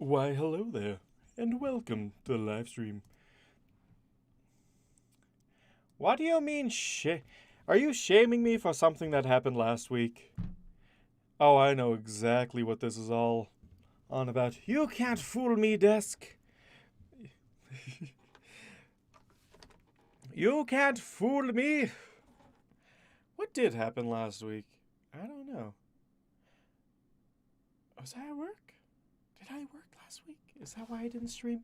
Why, hello there, and welcome to the live stream. What do you mean, Are you shaming me for something that happened last week? Oh, I know exactly what this is all on about. You can't fool me, desk. You can't fool me. What did happen last week? I don't know. Was I at work? Did I work last week? Is that why I didn't stream?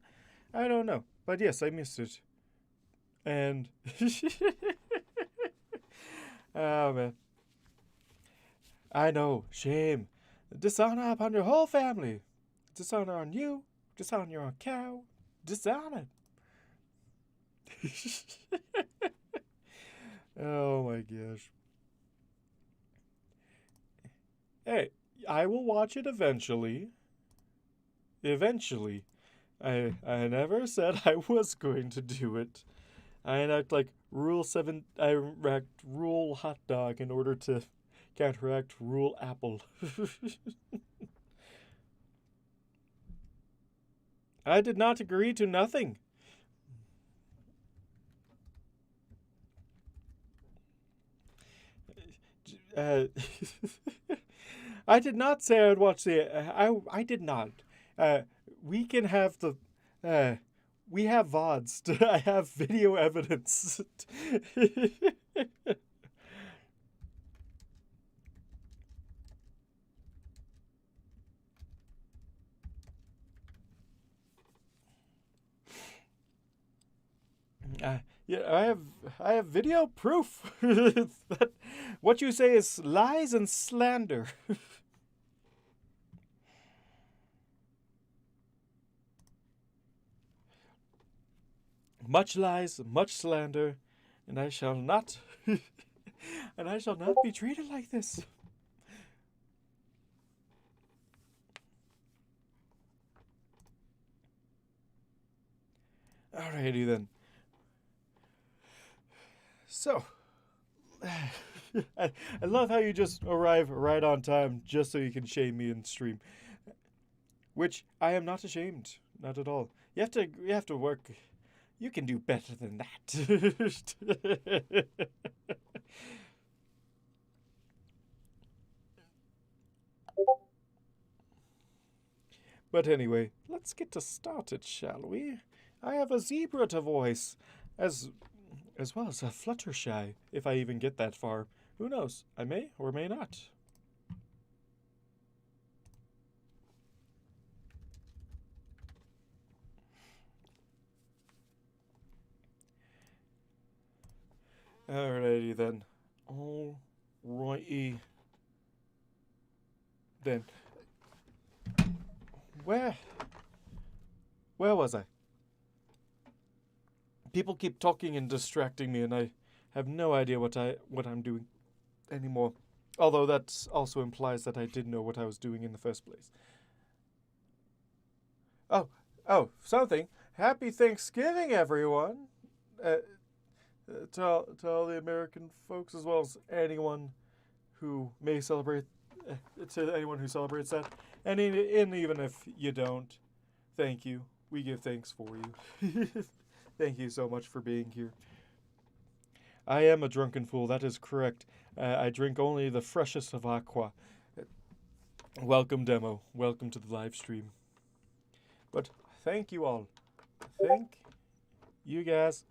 I don't know. But yes, I missed it. And oh man. I know, shame. Dishonor upon your whole family. Dishonor on you. Dishonor on cow. Dishonor. Oh my gosh. Hey, I will watch it eventually. Eventually. I never said I was going to do it. I enact like Rule 7. I enact Rule Hot Dog in order to counteract Rule Apple. I did not agree to nothing. Uh, I did not say I would watch the. I did not. We can have the. We have VODs. I have video evidence. Yeah, I have video proof that what you say is lies and slander. Much lies, much slander, and I shall not and I shall not be treated like this. Alrighty then. So, I love how you just arrive right on time just so you can shame me in stream. Which I am not ashamed, not at all. You have to work. You can do better than that. But anyway, let's get to started, shall we? I have a zebra to voice, as well as a Fluttershy, if I even get that far. Who knows? I may or may not. Alrighty then. Alrighty then. Where was I? People keep talking and distracting me, and I have no idea what I'm doing anymore. Although that also implies that I did know what I was doing in the first place. Oh, something. Happy Thanksgiving, everyone. To all the American folks, as well as anyone who may celebrate, to anyone who celebrates that, and even if you don't, thank you. We give thanks for you. Thank you so much for being here. I am a drunken fool, that is correct. I drink only the freshest of aqua. Welcome, demo. Welcome to the live stream. But thank you all. Thank you guys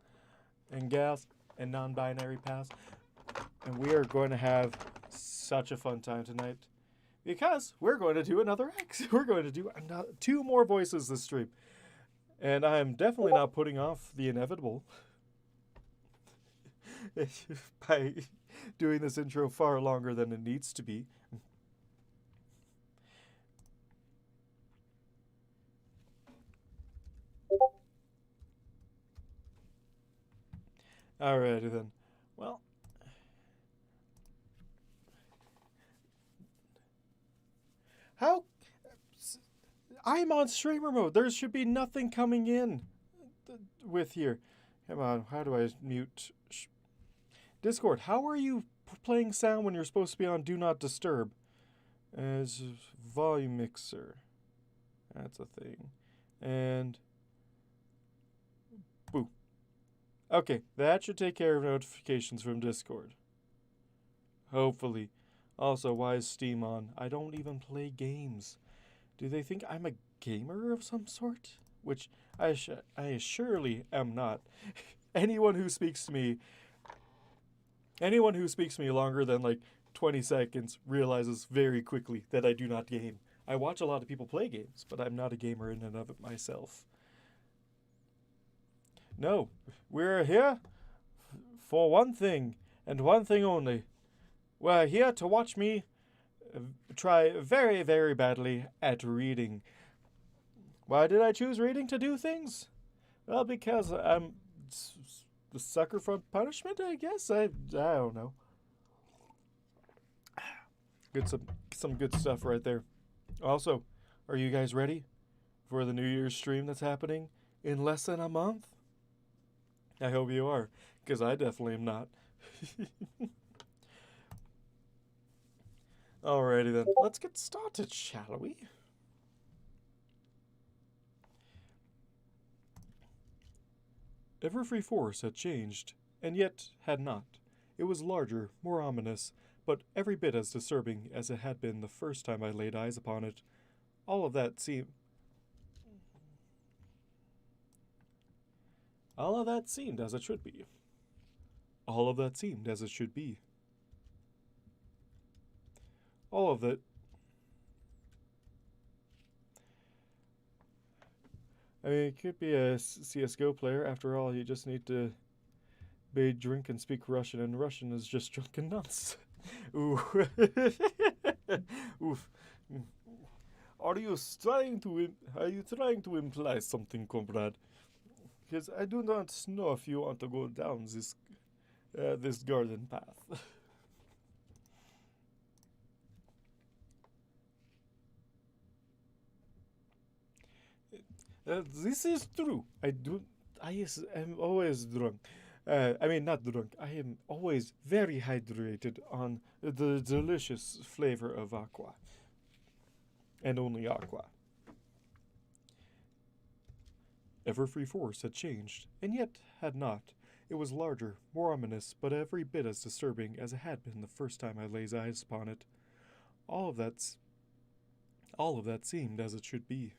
and gals and non-binary pals. And we are going to have such a fun time tonight because we're going to do another X. We're going to do two more voices this stream. And I am definitely not putting off the inevitable by doing this intro far longer than it needs to be. Alrighty then. Well, how? I'm on streamer mode. There should be nothing coming in with here. Come on, how do I mute? Discord, how are you playing sound when you're supposed to be on Do Not Disturb? As volume mixer. That's a thing. And boo. Okay, that should take care of notifications from Discord. Hopefully. Also, why is Steam on? I don't even play games. Do they think I'm a gamer of some sort? Which I surely am not. Anyone who speaks to me longer than like 20 seconds realizes very quickly that I do not game. I watch a lot of people play games, but I'm not a gamer in and of it myself. No, we're here for one thing, and one thing only. We're here to watch me try very, very badly at reading. Why did I choose reading to do things? Well, because I'm the sucker for punishment, I guess. I don't know. Some good stuff right there. Also, are you guys ready for the New Year's stream that's happening in less than a month? I hope you are, because I definitely am not. Alrighty then, let's get started, shall we? Everfree Force had changed, and yet had not. It was larger, more ominous, but every bit as disturbing as it had been the first time I laid eyes upon it. All of that seemed as it should be. All of that seemed as it should be. All of it. I mean, it could be a CSGO player. After all, you just need to bathe, drink, and speak Russian, and Russian is just drunken nuts. Ooh. Oof. Are you trying to imply something, comrade? Because I do not know if you want to go down this garden path. This is true. I am always drunk. Not drunk. I am always very hydrated on the delicious flavor of aqua. And only aqua. Everfree Force had changed, and yet had not. It was larger, more ominous, but every bit as disturbing as it had been the first time I laid eyes upon it. All of that seemed as it should be.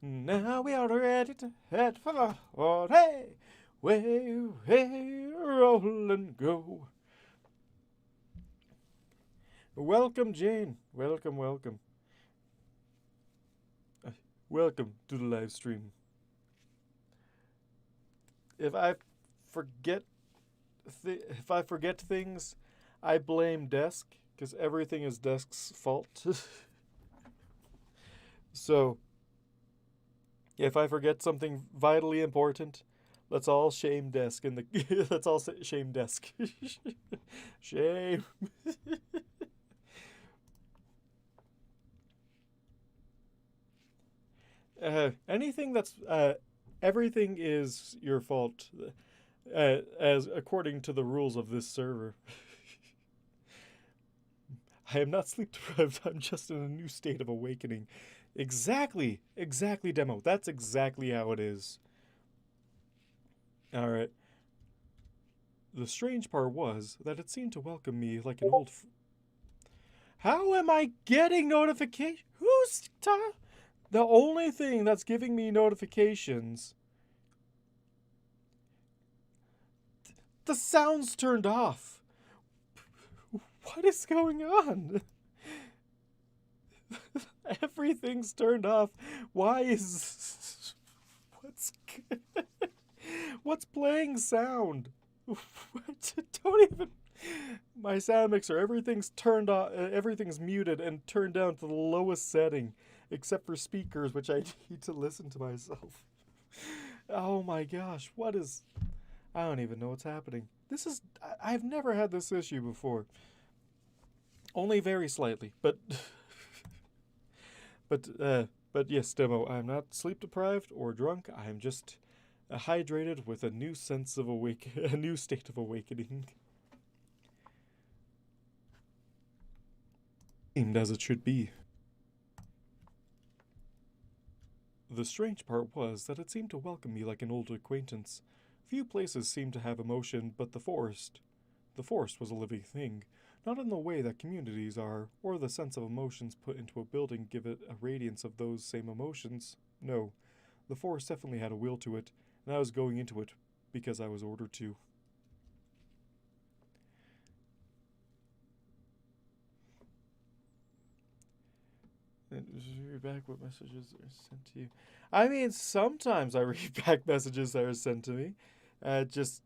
Now we are ready to head for the horde. Hey, roll and go. Welcome, Jane. Welcome. Welcome to the live stream. If I forget things, I blame Desk, because everything is Desk's fault. So, if I forget something vitally important, let's all shame Desk in the. Let's all shame Desk. Shame. Anything that's everything is your fault, as according to the rules of this server. I am not sleep deprived. I'm just in a new state of awakening. Exactly, demo. That's exactly how it is. All right. The strange part was that it seemed to welcome me like an old. How am I getting notification? Who's the only thing that's giving me notifications? The sound's turned off. What is going on? Everything's turned off. Why is what's playing sound? Don't even. My sound mixer, everything's turned off. Everything's muted and turned down to the lowest setting, except for speakers, which I need to listen to myself. Oh my gosh, what is? I don't even know what's happening. I've never had this issue before. Only very slightly, but but yes, demo. I'm not sleep deprived or drunk. I'm just hydrated with a new sense of a new state of awakening. Aimed as it should be. The strange part was that it seemed to welcome me like an old acquaintance. Few places seemed to have emotion, but the forest. The forest was a living thing, not in the way that communities are, or the sense of emotions put into a building give it a radiance of those same emotions. No, the forest definitely had a will to it, and I was going into it because I was ordered to. And read back what messages are sent to you. I mean, sometimes I read back messages that are sent to me, just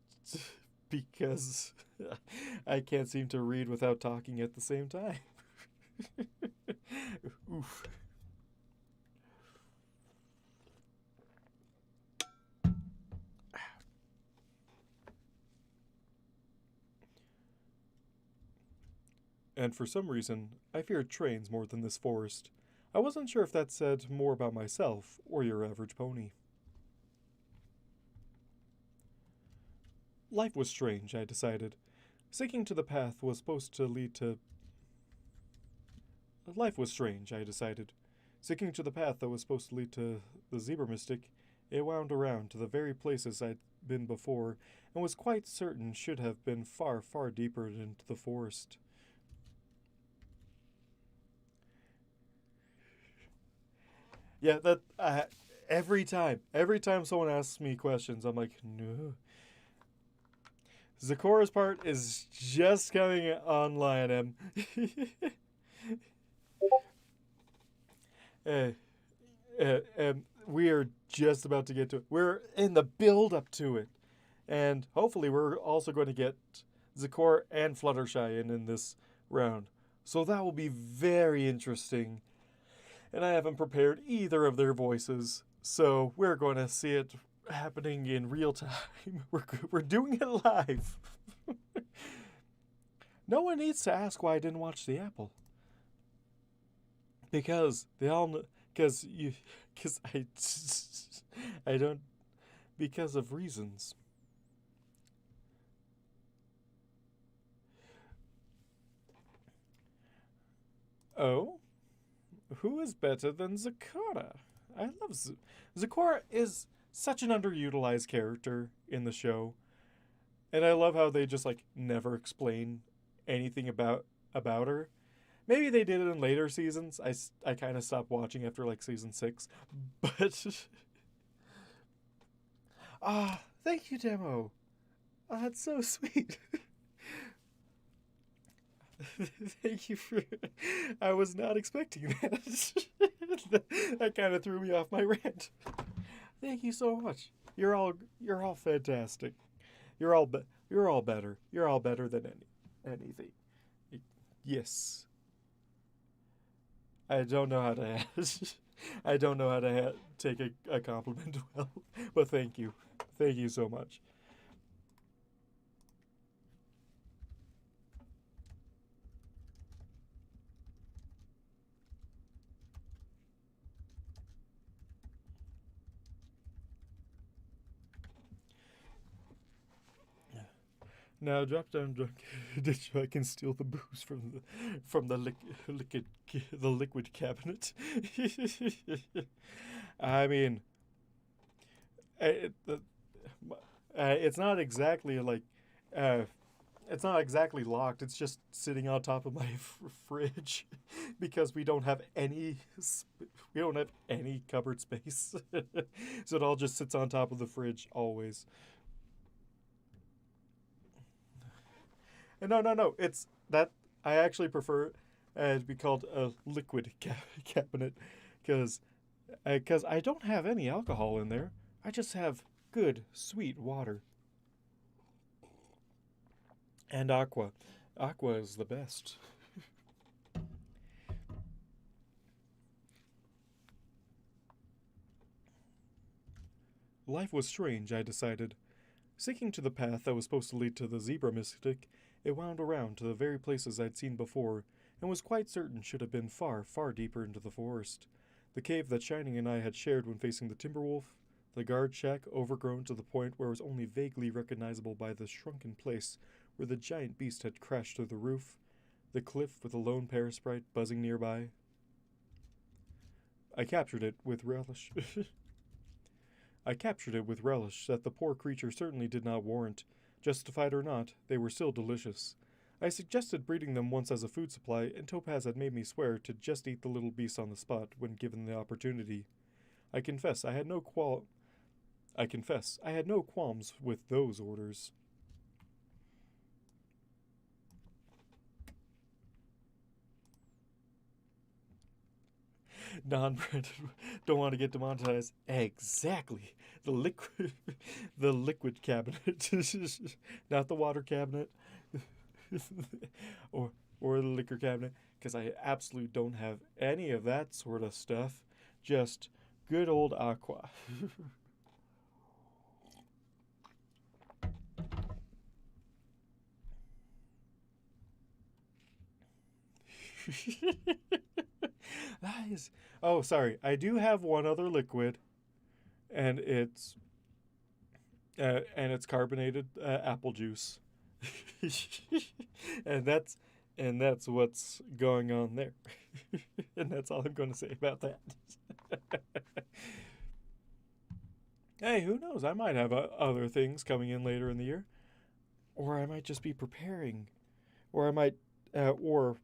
because I can't seem to read without talking at the same time. Oof. And for some reason, I feared trains more than this forest. I wasn't sure if that said more about myself or your average pony. Life was strange, I decided. Sticking to the path was supposed to lead to. Life was strange, I decided. Sticking to the path that was supposed to lead to the zebra mystic, it wound around to the very places I'd been before and was quite certain should have been far, far deeper into the forest. Yeah, that every time someone asks me questions, I'm like, no. Zakora's part is just coming online, uh, and we are just about to get to it. We're in the build up to it, and hopefully, we're also going to get Zakor and Fluttershy in this round. So that will be very interesting. And I haven't prepared either of their voices, so we're going to see it happening in real time. We're doing it live. No one needs to ask why I didn't watch the apple. Because they all know, because I don't, because of reasons. Oh, who is better than Zakara? I love Zakara is such an underutilized character in the show, and I love how they just like never explain anything about her. Maybe they did it in later seasons. I kind of stopped watching after like season 6, but thank you, Demo. That's so sweet. Thank you for. I was not expecting that. That kind of threw me off my rant. Thank you so much. You're all fantastic. You're all better. You're all better than anything. Yes. I don't know how to. I don't know how to take a compliment well, but thank you. Thank you so much. Now drop down drunk so I can steal the booze from the liquid cabinet. I mean, it, it's not exactly like uh, it's not exactly locked. It's just sitting on top of my fridge because we don't have any cupboard space, so it all just sits on top of the fridge always. No, no, no. It's that I actually prefer to be called a liquid cabinet because I don't have any alcohol in there. I just have good sweet water and aqua. Aqua is the best. Life was strange, I decided. Sticking to the path that was supposed to lead to the zebra mystic, it wound around to the very places I'd seen before, and was quite certain should have been far, far deeper into the forest. The cave that Shining and I had shared when facing the Timberwolf, the guard shack overgrown to the point where it was only vaguely recognizable by the shrunken place where the giant beast had crashed through the roof, the cliff with a lone parasprite buzzing nearby. I captured it with relish. I captured it with relish that the poor creature certainly did not warrant. Justified or not, they were still delicious. I suggested breeding them once as a food supply, and Topaz had made me swear to just eat the little beast on the spot when given the opportunity. I confess I had no qualms with those orders. Non-branded don't want to get demonetized. Exactly. The liquid the liquid cabinet. Not the water cabinet. or the liquor cabinet, because I absolutely don't have any of that sort of stuff. Just good old aqua. That is. Oh, sorry. I do have one other liquid, and it's carbonated apple juice, and that's what's going on there, and that's all I'm going to say about that. Hey, who knows? I might have other things coming in later in the year, or I might just be preparing, or I might, or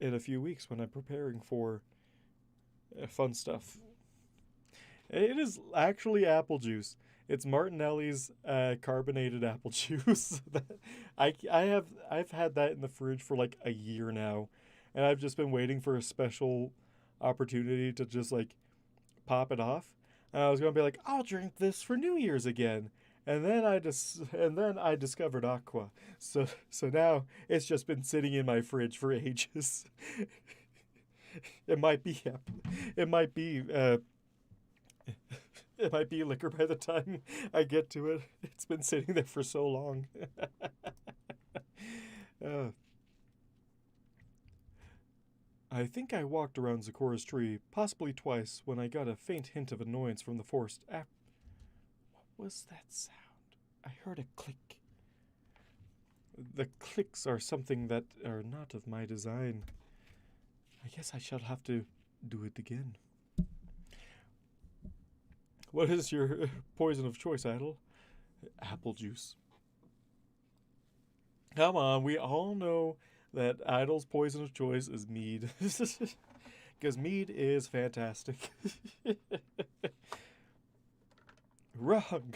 in a few weeks when I'm preparing for fun stuff. It is actually apple juice. It's Martinelli's carbonated apple juice. I've had that in the fridge for like a year now, and I've just been waiting for a special opportunity to just like pop it off. And I was gonna be like, I'll drink this for New Year's again. And then I discovered Aqua. So now it's just been sitting in my fridge for ages. It might be it might be liquor by the time I get to it. It's been sitting there for so long. I think I walked around Zikora's tree, possibly twice, when I got a faint hint of annoyance from the forest. What was that sound? I heard a click. The clicks are something that are not of my design. I guess I shall have to do it again. What is your poison of choice, Idle? Apple juice. Come on, we all know that Idle's poison of choice is mead. Because mead is fantastic. Wrong.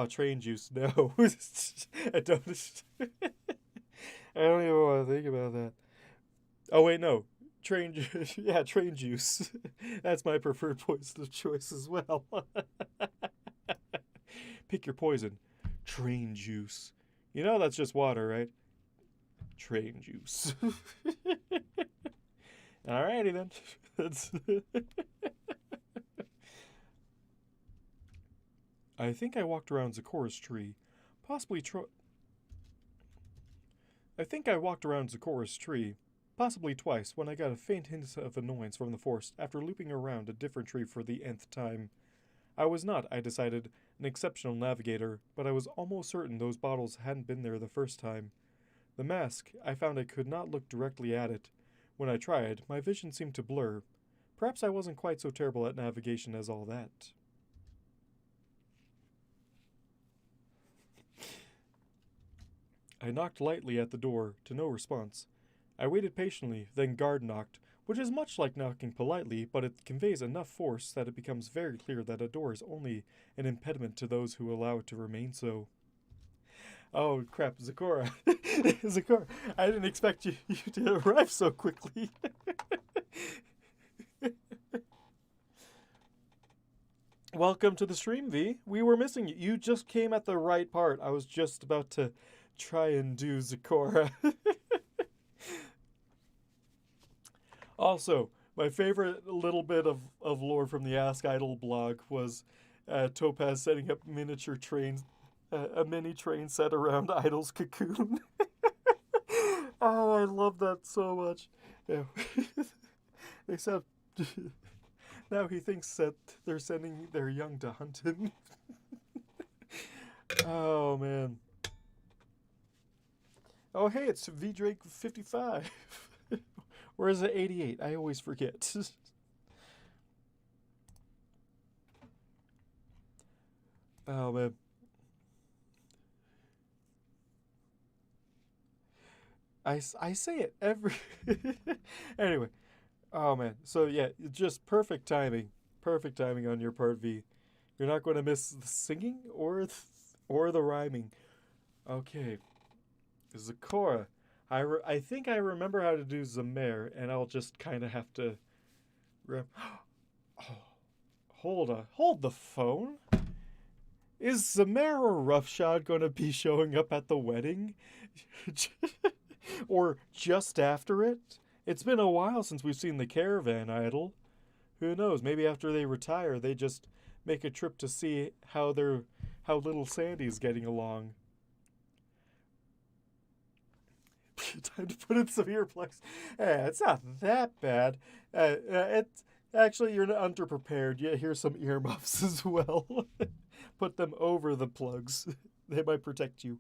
Train juice. No. I don't even want to think about that. Oh, wait, no. Train juice. That's my preferred poison of choice as well. Pick your poison. Train juice. You know that's just water, right? Train juice. Alrighty then. I think I walked around Zikora's tree, possibly twice when I got a faint hint of annoyance from the forest after looping around a different tree for the nth time. I was not, I decided, an exceptional navigator, but I was almost certain those bottles hadn't been there the first time. The mask, I found I could not look directly at it. When I tried, my vision seemed to blur. Perhaps I wasn't quite so terrible at navigation as all that. I knocked lightly at the door, to no response. I waited patiently, then guard knocked, which is much like knocking politely, but it conveys enough force that it becomes very clear that a door is only an impediment to those who allow it to remain so. Oh, crap, Zikora. Zikora, I didn't expect you to arrive so quickly. Welcome to the stream, V. We were missing you. You just came at the right part. I was just about to try and do Zikora. Also, my favorite little bit of lore from the Ask Idle blog was Topaz setting up miniature trains, a mini train set around Idle's cocoon. Oh, I love that so much. Yeah. Except now he thinks that they're sending their young to hunt him. Oh, man. Oh, hey, it's V Drake 55. Or is it 88? I always forget. Oh, man. I say it every. Anyway. Oh, man. So, yeah, just perfect timing. Perfect timing on your part, V. You're not going to miss the singing or the rhyming. Okay. Zakora. I think I remember how to do Zamer, and I'll just kind of have to. Oh, hold the phone. Is Zamer or Roughshod going to be showing up at the wedding? Or just after it? It's been a while since we've seen the caravan idol. Who knows? Maybe after they retire, they just make a trip to see how little Sandy's getting along. Time to put in some earplugs. It's not that bad. It's actually, you're underprepared. Yeah, here's some earmuffs as well. Put them over the plugs. They might protect you.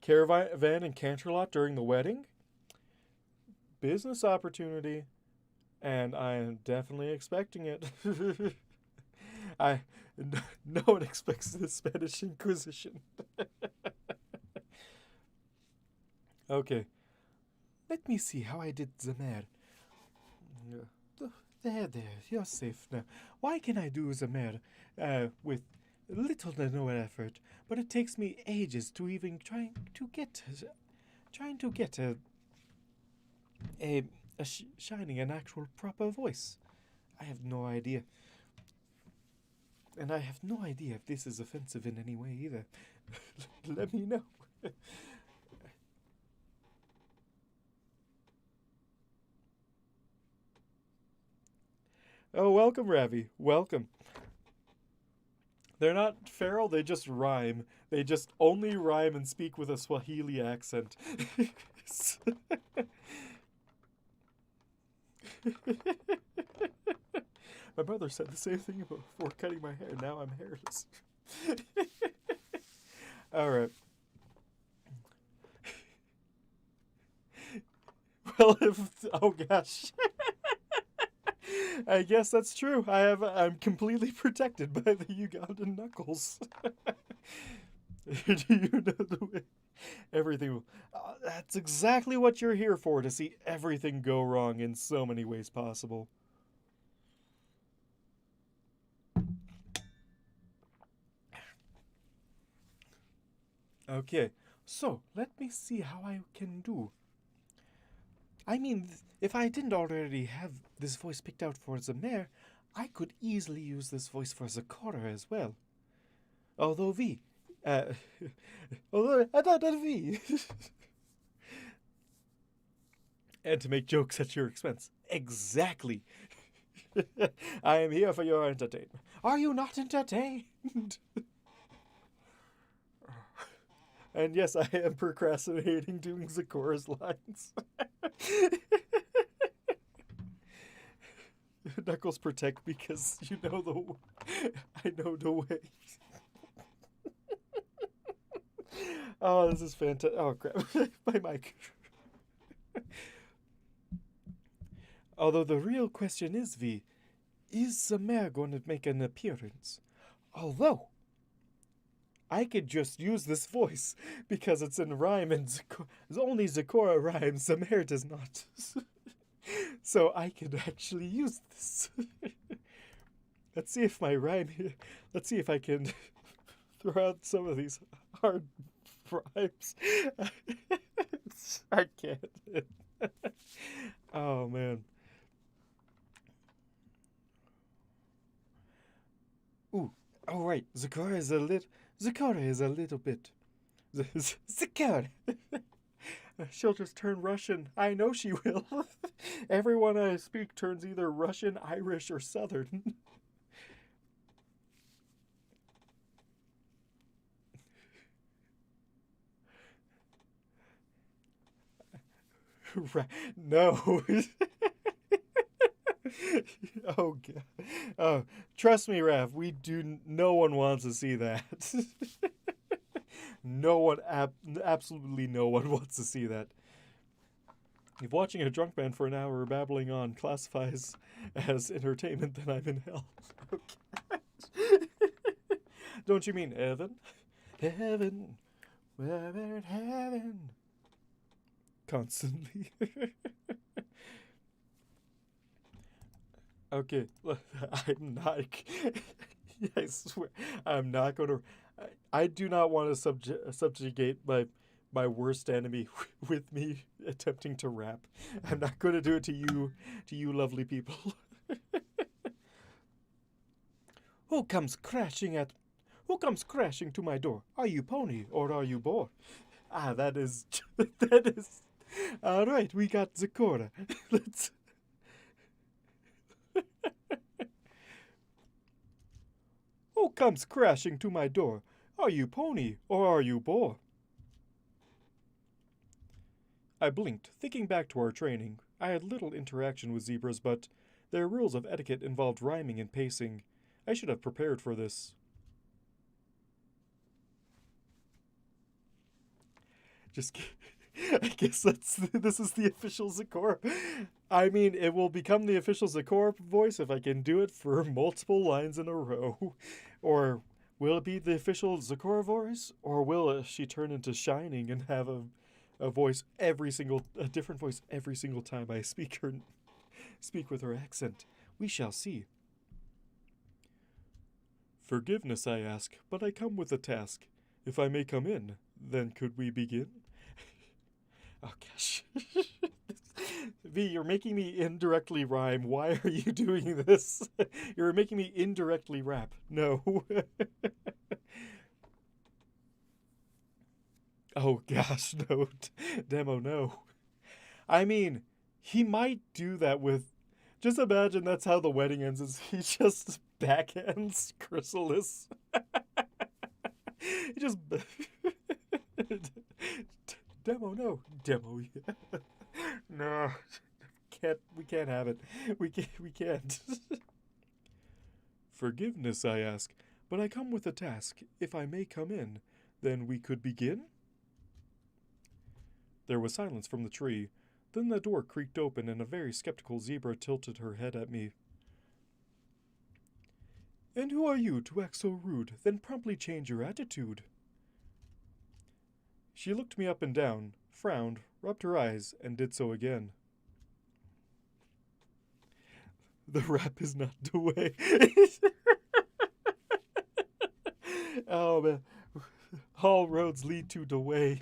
Caravan and Canterlot during the wedding? Business opportunity. And I am definitely expecting it. No one expects the Spanish Inquisition. Okay. Let me see how I did the mare. There, you're safe now. Why can I do the mare with little to no effort, but it takes me ages to even trying to get shining an actual proper voice. I have no idea. And I have no idea if this is offensive in any way either. Let me know. Oh, welcome, Ravi. Welcome. They're not feral, they just rhyme. They just only rhyme and speak with a Swahili accent. My mother said the same thing before cutting my hair. Now I'm hairless. All right. Well, oh gosh. I guess that's true. I'm completely protected by the Ugandan knuckles. Do you know the way everything? That's exactly what you're here for, to see everything go wrong in so many ways possible. Okay, so let me see how I can do. I mean, if I didn't already have this voice picked out for the mayor, I could easily use this voice for Zakora as well. Although V, although V, and to make jokes at your expense. Exactly. I am here for your entertainment. Are you not entertained? And yes, I am procrastinating doing Zakora's lines. Knuckles protect because you know I know the way. Oh, this is fantastic. Oh, crap. My mic. Although the real question is, V, is the mayor going to make an appearance? Although, I could just use this voice because it's in rhyme and only Zakora rhymes, the mayor does not. So I could actually use this. Let's see if my rhyme here. Let's see if I can throw out some of these hard rhymes. I can't. Oh man. Ooh. Oh right. Zakora is a little bit. Zakora. She'll just turn Russian. I know she will. Everyone I speak turns either Russian, Irish, or Southern. No. Oh god. Oh, trust me, Raph. No one wants to see that. No one, absolutely no one wants to see that. If watching a drunk man for an hour babbling on classifies as entertainment, then I'm in hell. Okay. Don't you mean heaven? Heaven. We're in heaven. Constantly. Okay, I'm not. I swear, I'm not going to. I do not want to subjugate my worst enemy with me attempting to rap. I'm not going to do it to you lovely people. Who comes crashing to my door? Are you pony or are you boar? Ah, that is. All right, we got Zakora. Let's. Who comes crashing to my door? Are you pony or are you boar? I blinked, thinking back to our training. I had little interaction with zebras, but their rules of etiquette involved rhyming and pacing. I should have prepared for this. I guess this is the official Zakor. I mean, it will become the official Zakor voice if I can do it for multiple lines in a row. Or will it be the official Zakor voice? Or will she turn into Shining and have a different voice every single time I speak with her accent? We shall see. Forgiveness, I ask, but I come with a task. If I may come in, then could we begin? Oh gosh. V, you're making me indirectly rhyme. Why are you doing this? You're making me indirectly rap. No. Oh gosh, no. Demo, no. I mean, he might do that with... Just imagine that's how the wedding ends, is he just backhands Chrysalis. He just... Demo, no. Demo, yeah. No. We can't have it. We can't. Forgiveness, I ask, but I come with a task. If I may come in, then we could begin? There was silence from the tree. Then the door creaked open and a very skeptical zebra tilted her head at me. And who are you to act so rude, then promptly change your attitude? She looked me up and down, frowned, rubbed her eyes, and did so again. The rap is not the way. Oh man. All roads lead to the way.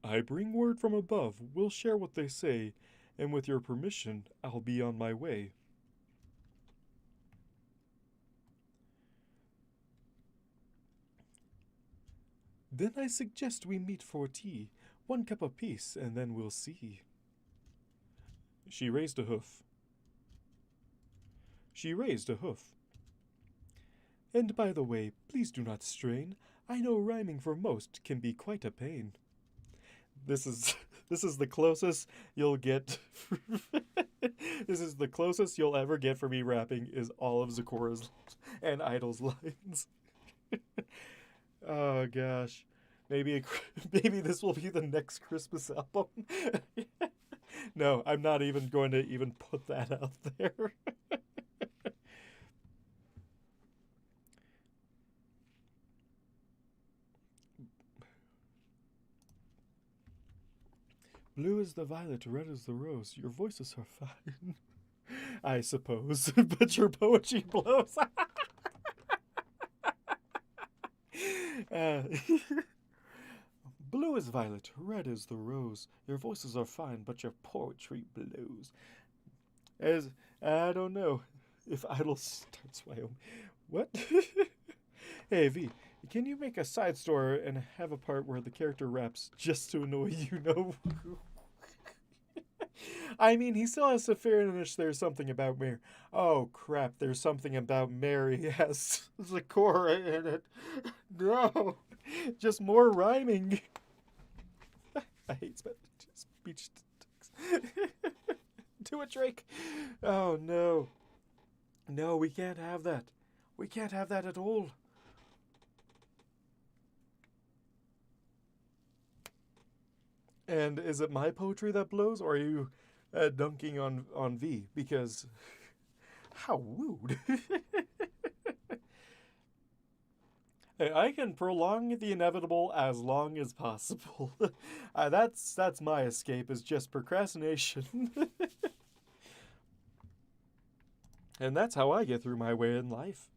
I bring word from above, we'll share what they say, and with your permission, I'll be on my way. Then I suggest we meet for tea, 1 cup apiece, and then we'll see. She raised a hoof. And by the way, please do not strain. I know rhyming for most can be quite a pain. This is the closest you'll get. This is the closest you'll ever get for me rapping is all of Zakora's and Idol's lines. Oh gosh, maybe this will be the next Christmas album. No, I'm not even going to even put that out there. Blue is the violet, red is the rose. Your voices are fine. I suppose, but your poetry blows. Blue is violet, red is the rose. Your voices are fine, but your poetry blows. I don't know if Idol starts Wyoming. What? Hey V, can you make a side story and have a part where the character raps just to annoy you? Know? I mean, he still has to finish There's Something About Mary. Oh crap, There's Something About Mary has Zakora in it. No. Just more rhyming. I hate speech. Do it, Drake. Oh, no. No, we can't have that. We can't have that at all. And is it my poetry that blows, or are you dunking on V? Because how rude. Hey, I can prolong the inevitable as long as possible. That's my escape, is just procrastination. And that's how I get through my way in life.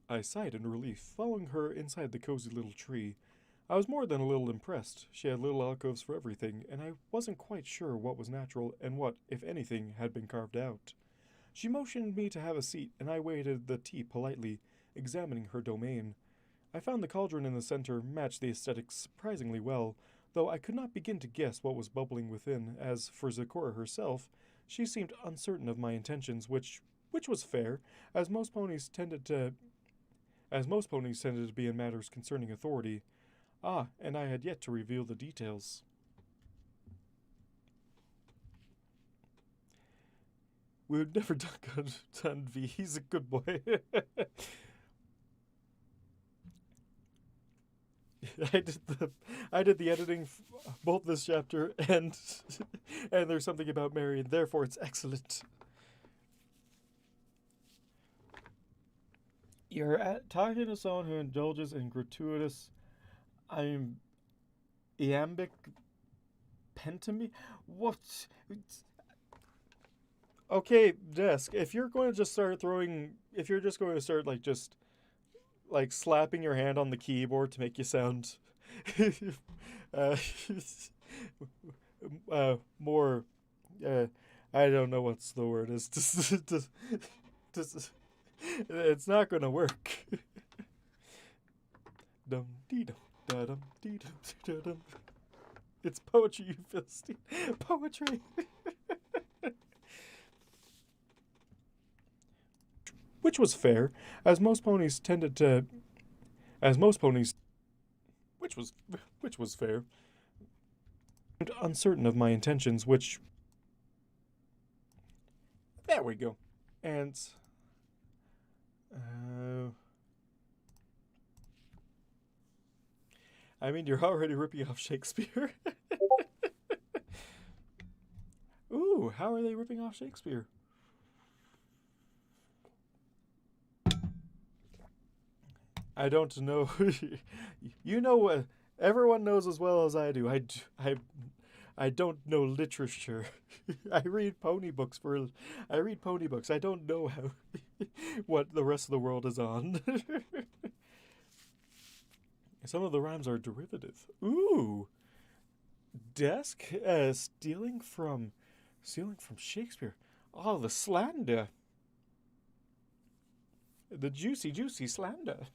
I sighed in relief, following her inside the cozy little tree. I was more than a little impressed. She had little alcoves for everything, and I wasn't quite sure what was natural and what, if anything, had been carved out. She motioned me to have a seat, and I waited the tea politely, examining her domain. I found the cauldron in the center matched the aesthetics surprisingly well, though I could not begin to guess what was bubbling within, as for Zecora herself, she seemed uncertain of my intentions, which was fair, as most ponies tended to be in matters concerning authority. Ah, and I had yet to reveal the details. We would never done V. He's a good boy. I did the editing both this chapter and and there's something about Mary, and therefore it's excellent. You're talking to someone who indulges in gratuitous, iambic pentamy. What? Okay, Desk. If you're going to just start throwing, if you're just going to start like slapping your hand on the keyboard to make you sound uh, more I don't know what's the word is. It's not gonna work. Dum dee dum da dum dee dum da dum. It's poetry, you Philistine. Poetry. Which was fair, as most ponies tended to as most ponies which was fair. Uncertain of my intentions, which there we go. And I mean, you're already ripping off Shakespeare. Ooh, how are they ripping off Shakespeare? I don't know. You know what? Everyone knows as well as I do. I don't know literature. I read pony books. I don't know how what the rest of the world is on. Some of the rhymes are derivative. Ooh, Desk stealing from Shakespeare. Oh, the slander. The juicy slander.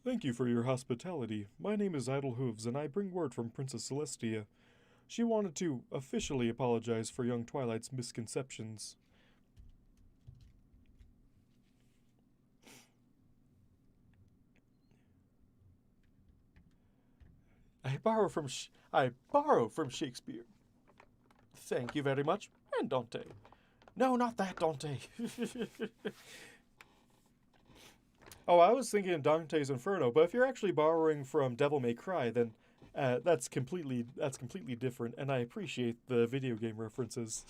Thank you for your hospitality. My name is Idle Hooves, and I bring word from Princess Celestia. She wanted to officially apologize for young Twilight's misconceptions. I borrow from Shakespeare. Thank you very much. And Dante. No, not that Dante. Oh, I was thinking of Dante's Inferno, but if you're actually borrowing from Devil May Cry, then that's completely different, and I appreciate the video game references.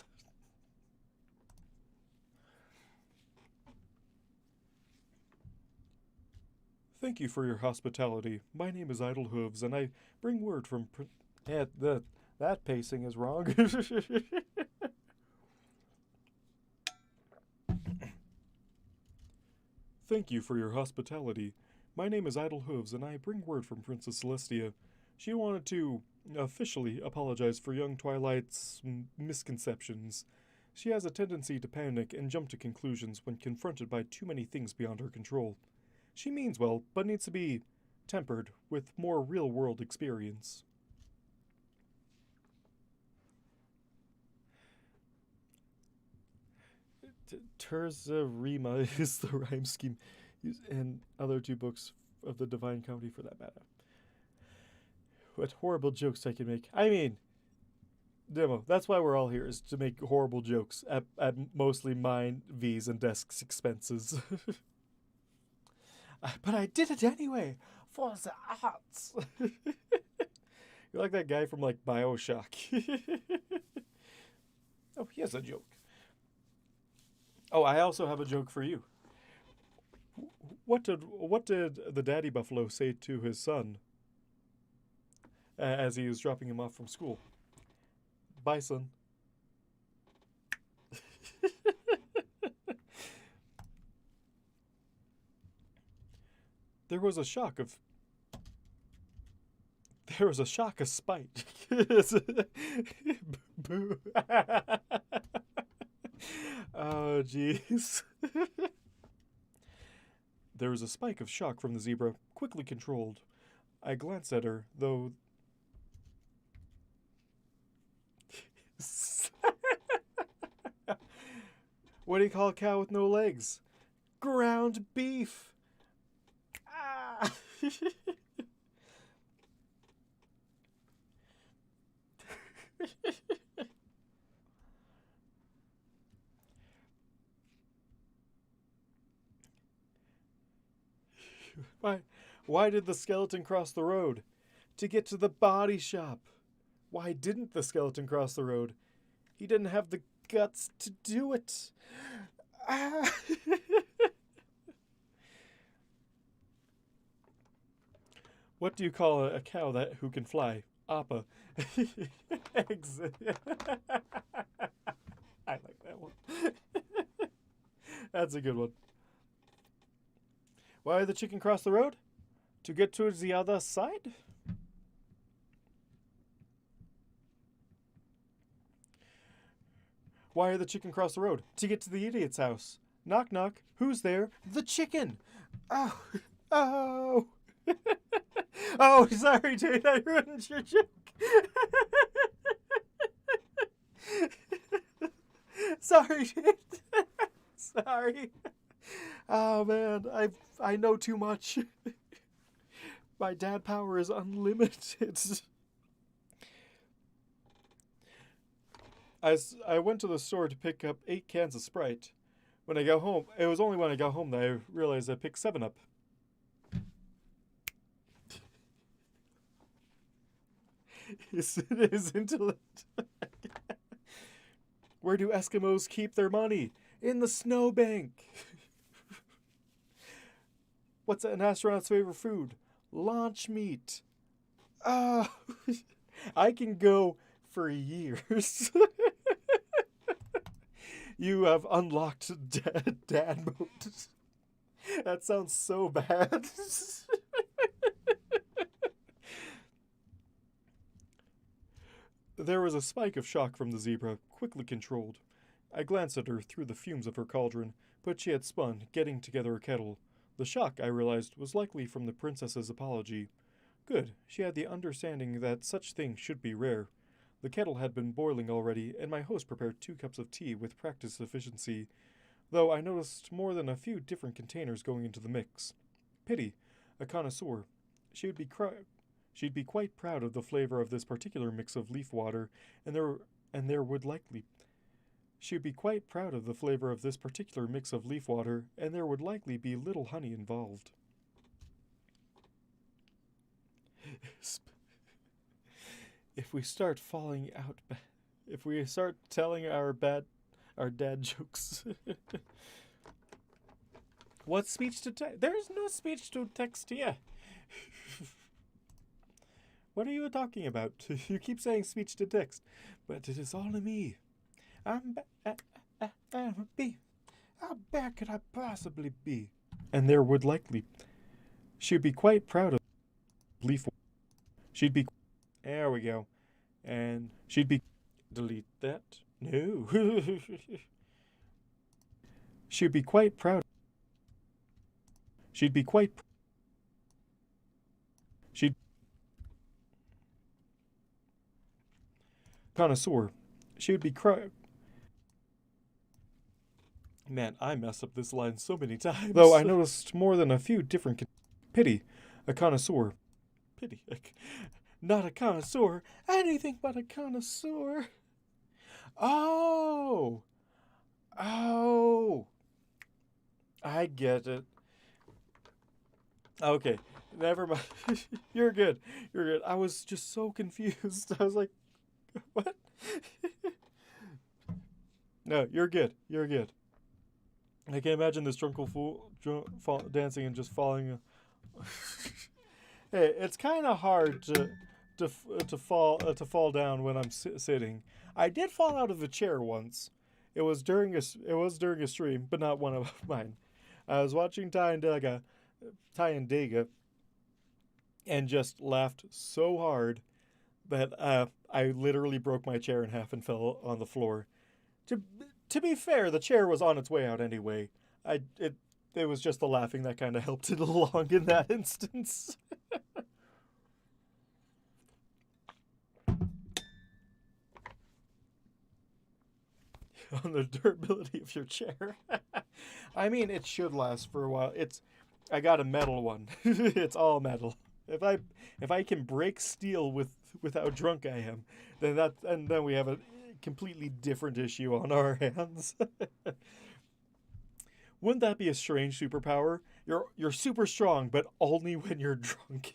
Thank you for your hospitality. My name is Idle Hooves, and I bring word from that pacing is wrong. Thank you for your hospitality. My name is Idle Hooves, and I bring word from Princess Celestia. She wanted to officially apologize for young Twilight's misconceptions. She has a tendency to panic and jump to conclusions when confronted by too many things beyond her control. She means well, but needs to be tempered with more real-world experience. Terzarima is the rhyme scheme, and other two books of the Divine Comedy for that matter. What horrible jokes I can make. I mean, Demo, that's why we're all here, is to make horrible jokes at mostly mine, V's, and Desk's expenses. But I did it anyway, for the arts. You're like that guy from, like, Bioshock. Oh, here's a joke. Oh, I also have a joke for you. What did the daddy buffalo say to his son as he was dropping him off from school? Bye, son. There was a shock of spite. Boo. Oh, jeez. There was a spike of shock from the zebra, quickly controlled. I glanced at her, though... What do you call a cow with no legs? Ground beef! Ah! Why did the skeleton cross the road? To get to the body shop. Why didn't the skeleton cross the road? He didn't have the guts to do it. Ah. What do you call a cow who can fly? Appa. Eggs. I like that one. That's a good one. Why did the chicken cross the road? To get to the other side? Why did the chicken cross the road? To get to the idiot's house. Knock, knock. Who's there? The chicken. Oh. Oh. Oh, sorry, Jade. I ruined your joke. Sorry, Jade. Sorry. Oh, man. I know too much. My dad power is unlimited. I went to the store to pick up 8 cans of Sprite. When I got home, it was only when I got home that I realized I picked 7 up. His intellect. Where do Eskimos keep their money? In the snowbank. What's an astronaut's favorite food? Launch meat. I can go for years. You have unlocked dad mode. That sounds so bad. There was a spike of shock from the zebra, quickly controlled. I glanced at her through the fumes of her cauldron, but she had spun, getting together a kettle. The shock, I realized, was likely from the princess's apology. Good, she had the understanding that such things should be rare. The kettle had been boiling already, and my host prepared 2 cups of tea with practiced efficiency, though I noticed more than a few different containers going into the mix. Pity, a connoisseur. She'd be quite proud of the flavor of this particular mix of leaf water, and there would likely be little honey involved. If we start telling our dad jokes. What speech to text? There is no speech to text here. What are you talking about? You keep saying speech to text, but it is all in me. I'm a bee. How bad could I possibly be? And there would likely... She'd be quite proud of leaf. She'd be... There we go. And she'd be... Delete that. No. She'd be quite proud. She'd be quite... She'd... Connoisseur. She would be Man, I mess up this line so many times. Though I noticed more than a few different... Pity. A connoisseur. Pity. Not a connoisseur. Anything but a connoisseur. Oh! Oh! I get it. Okay. Never mind. You're good. You're good. I was just so confused. I was like, what? No, you're good. You're good. I can imagine this drunken fool dancing and just falling. Hey, it's kind of hard to fall down when I'm sitting. I did fall out of a chair once. It was during a stream, but not one of mine. I was watching Ty and Dega, and just laughed so hard that I literally broke my chair in half and fell on the floor. To be fair, the chair was on its way out anyway. It was just the laughing that kind of helped it along in that instance. On the durability of your chair. I mean, it should last for a while. I got a metal one. It's all metal. If I can break steel with how drunk I am, then we have a completely different issue on our hands. Wouldn't that be a strange superpower? You're super strong, but only when you're drunk.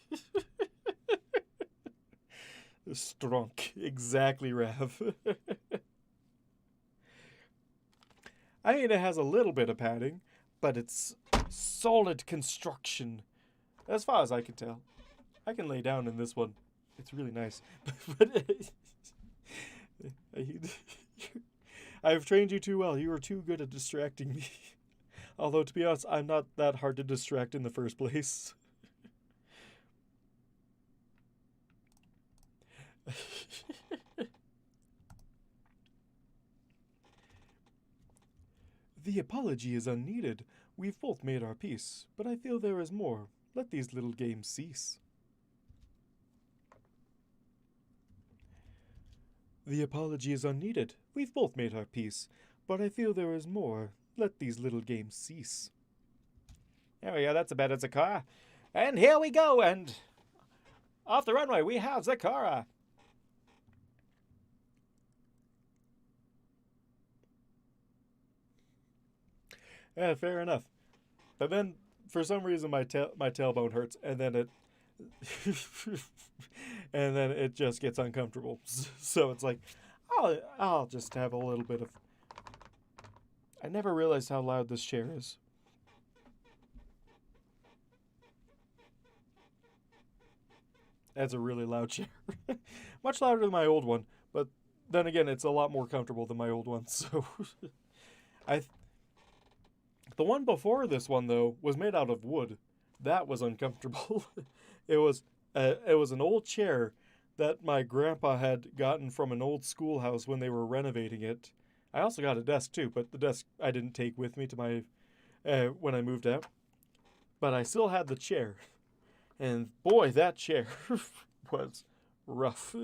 Strunk. Exactly, Rav. I mean, it has a little bit of padding, but it's solid construction. As far as I can tell. I can lay down in this one. It's really nice. But I've trained you too well. You are too good at distracting me. Although, to be honest, I'm not that hard to distract in the first place. The apology is unneeded. We've both made our peace, but I feel there is more. Let these little games cease. The apology is unneeded. We've both made our peace, but I feel there is more. Let these little games cease. There we go, that's about it, Zakara. And here we go, and off the runway we have Zakara. Yeah, fair enough. But then, for some reason, my tailbone hurts, and then it just gets uncomfortable. So it's like, I'll just have a little bit of... I never realized how loud this chair is. That's a really loud chair. Much louder than my old one, but then again, it's a lot more comfortable than my old one, so... The one before this one, though, was made out of wood. That was uncomfortable. It was an old chair that my grandpa had gotten from an old schoolhouse when they were renovating it. I also got a desk, too, but the desk I didn't take with me to my when I moved out. But I still had the chair. And boy, that chair was rough.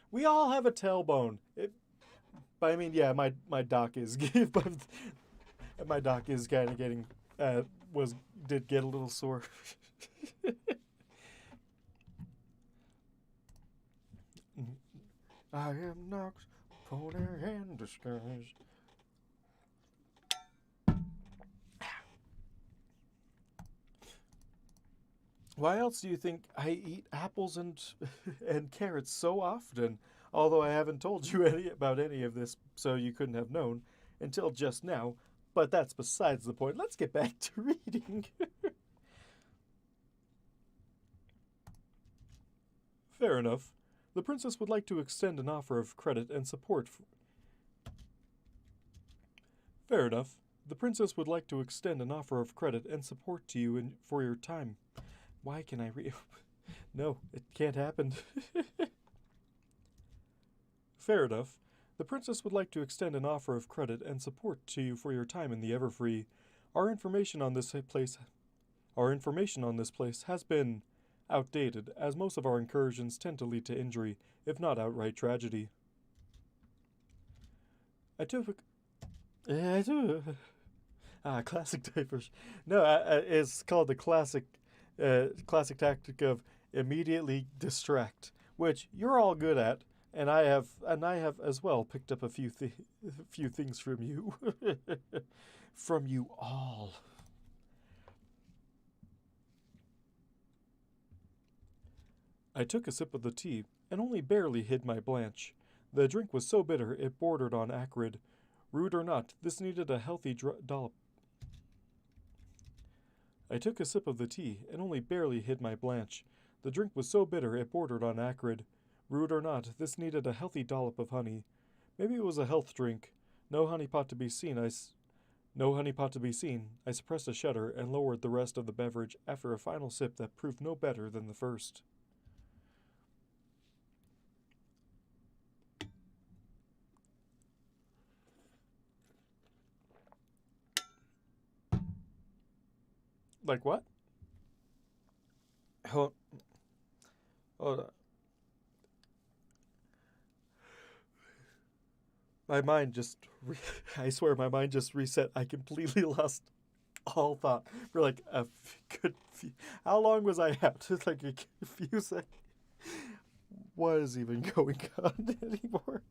We all have a tailbone. But I mean, yeah, my dock is my dock is kind of getting did get a little sore. I am Nox, pony in disguise. Why else do you think I eat apples and carrots so often? Although I haven't told you about any of this, so you couldn't have known until just now. But that's besides the point. Let's get back to reading. Fair enough. The princess would like to extend an offer of credit and support. Fair enough. The princess would like to extend an offer of credit and support to you for your time. Why can I read? No, it can't happen. Fair enough. The princess would like to extend an offer of credit and support to you for your time in the Everfree. Our information on this place has been outdated, as most of our incursions tend to lead to injury, if not outright tragedy. I took classic diversion. No, it's called the classic tactic of immediately distract, which you're all good at, and I have as well picked up a few things from you, from you all. I took a sip of the tea and only barely hid my blanch. The drink was so bitter it bordered on acrid. Rude or not, this needed a healthy dollop. I took a sip of the tea and only barely hid my blanch. The drink was so bitter it bordered on acrid. Rude or not, this needed a healthy dollop of honey. Maybe it was a health drink. No honey pot to be seen. I suppressed a shudder and lowered the rest of the beverage after a final sip that proved no better than the first. Like what? Hold on. My mind just, I swear my mind just reset. I completely lost all thought for like a good few, how long was I out? Just like a few seconds. What is even going on anymore?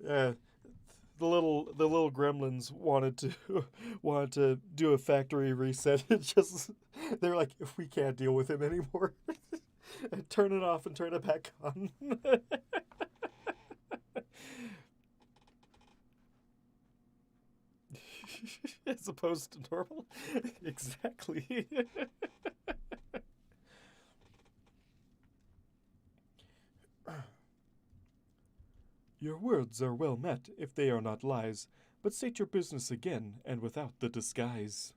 Uh, the little gremlins wanted to do a factory reset. It just they're like, if we can't deal with him anymore, turn it off and turn it back on. As opposed to normal. Exactly. Your words are well met if they are not lies, but state your business again and without the disguise.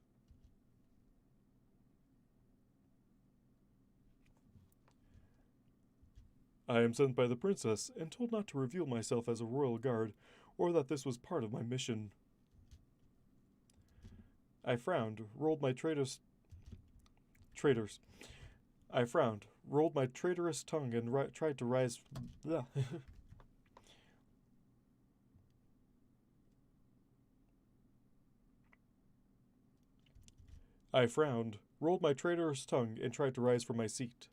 I am sent by the princess and told not to reveal myself as a royal guard, or that this was part of my mission. I frowned, rolled my traitors. I frowned, rolled my traitorous tongue, and tried to rise. I frowned, rolled my traitorous tongue, and tried to rise from my seat.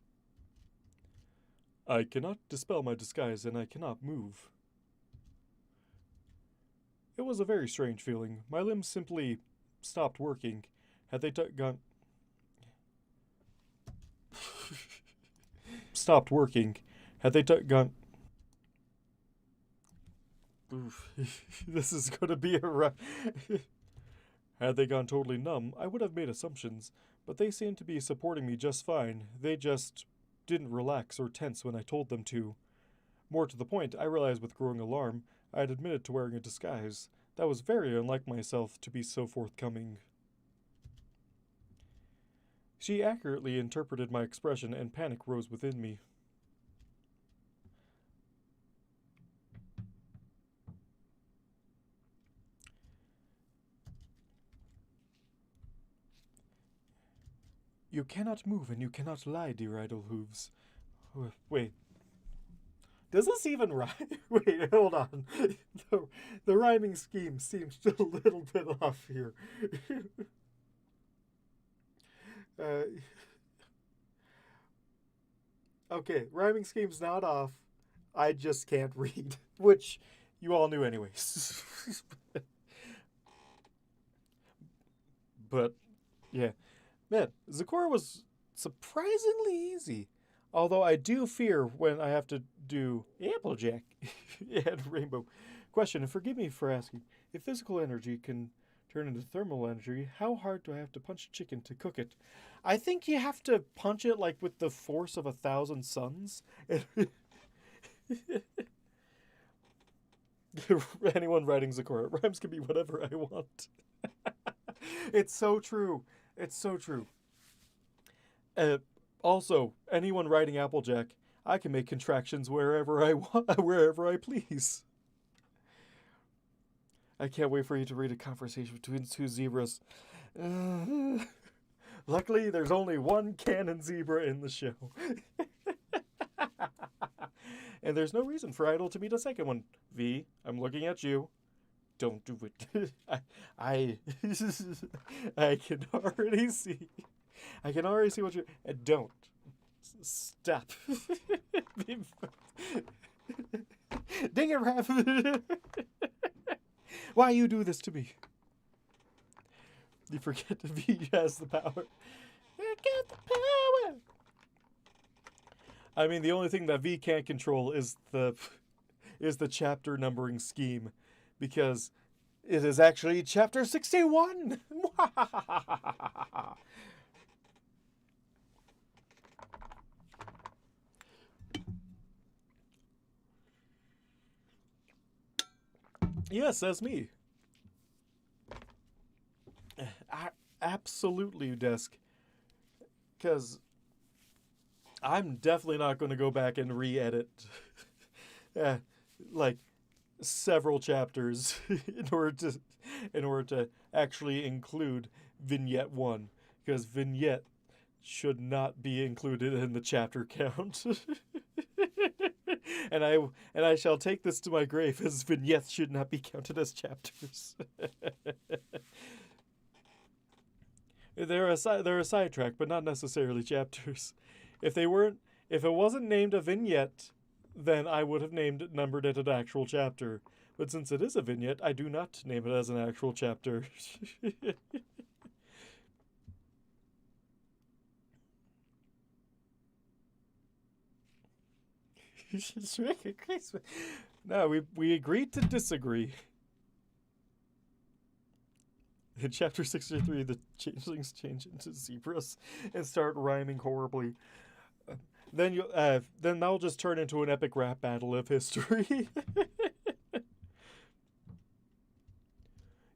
I cannot dispel my disguise, and I cannot move. It was a very strange feeling. My limbs simply stopped working. Had they gone... stopped working. Had they gone... Oof. This is going to be a rough... Had they gone totally numb, I would have made assumptions, but they seemed to be supporting me just fine. They just didn't relax or tense when I told them to. More to the point, I realized with growing alarm, I had admitted to wearing a disguise. That was very unlike myself to be so forthcoming. She accurately interpreted my expression, and panic rose within me. You cannot move and you cannot lie, dear idle hooves. Wait. Does this even rhyme? Wait, hold on. The rhyming scheme seems a little bit off here. Okay, rhyming scheme's not off. I just can't read, which you all knew anyways. But, yeah. Man, Zakora was surprisingly easy. Although I do fear when I have to do Applejack and Rainbow. Question, and forgive me for asking, if physical energy can turn into thermal energy, how hard do I have to punch a chicken to cook it? I think you have to punch it like with the force of 1,000 suns. Anyone writing Zakora, rhymes can be whatever I want. It's so true. It's so true. Also, anyone writing Applejack, I can make contractions wherever I want, wherever I please. I can't wait for you to read a conversation between two zebras. Luckily, there's only one canon zebra in the show. And there's no reason for Idol to meet a second one. V, I'm looking at you. Don't do it. I I can already see. I can already see what you're... don't. Stop. Dang it, Raph. Why you do this to me? You forget that V has the power. I got the power. I mean, the only thing that V can't control is the chapter numbering scheme, because it is actually chapter 61. Yes, that's me. Absolutely, Desk. Because I'm definitely not going to go back and re-edit like several chapters in order to actually include vignette 1, because vignette should not be included in the chapter count. And I shall take this to my grave, as vignettes should not be counted as chapters. They're a sidetrack, but not necessarily chapters. If it wasn't named a vignette, then I would have numbered it an actual chapter. But since it is a vignette, I do not name it as an actual chapter. No, we agreed to disagree. In chapter 63, the changelings change into zebras and start rhyming horribly. Then that'll just turn into an epic rap battle of history.